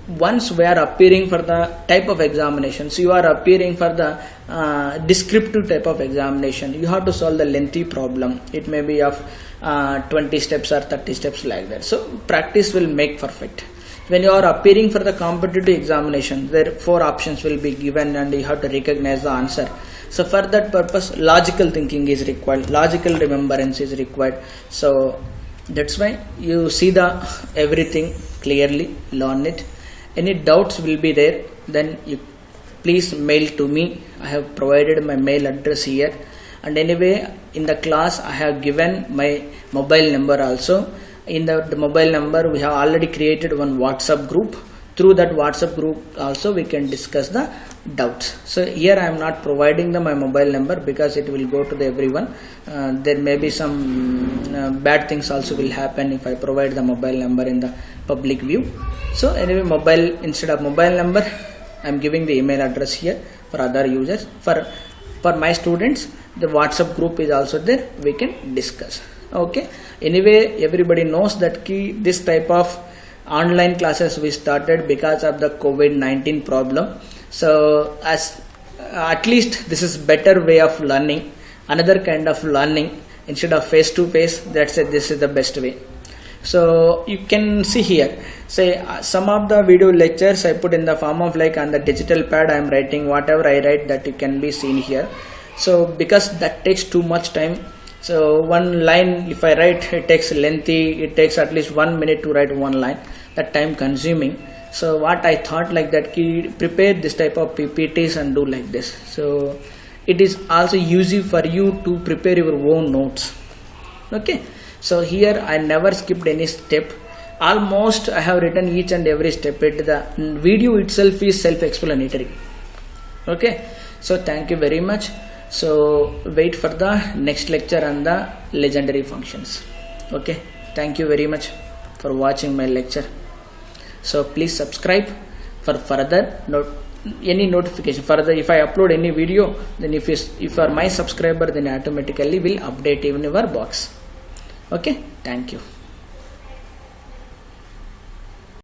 once we are appearing for the type of examinations, you are appearing for the descriptive type of examination, you have to solve the lengthy problem. It may be of 20 steps or 30 steps like that. So practice will make perfect. When you are appearing for the competitive examination, there 4 options will be given and you have to recognize the answer. So for that purpose, logical thinking is required, logical remembrance is required. So that's why you see the everything clearly, learn it. Any doubts will be there, then you please mail to me. I have provided my mail address here, and anyway in the class I have given my mobile number also. In the mobile number we have already created one WhatsApp group. Through that WhatsApp group also we can discuss the doubts. So here I am not providing my mobile number because it will go to everyone. There may be some bad things also will happen if I provide the mobile number in the public view. So anyway, mobile, instead of mobile number I am giving the email address here for other users. For my students, the WhatsApp group is also there, we can discuss. Okay, anyway everybody knows that this type of online classes we started because of the COVID-19 problem. So as at least this is better way of learning, another kind of learning instead of face to face. That's it, this is the best way. So you can see here, say some of the video lectures I put in the form of like on the digital pad. I am writing whatever I write, that you can be seen here. So because that takes too much time, so one line if I write, it takes lengthy, it takes at least 1 minute to write one line, that time consuming. So what I thought like that, prepare this type of PPTs and do like this. So it is also easy for you to prepare your own notes. Okay, so here I never skipped any step. Almost I have written each and every step. The video itself is self-explanatory. Okay, so thank you very much. So wait for the next lecture on the legendary functions. Okay, thank you very much for watching my lecture. So please subscribe for further any notification. Further, if I upload any video, then if you are my subscriber, then automatically will update in your box. Okay, thank you.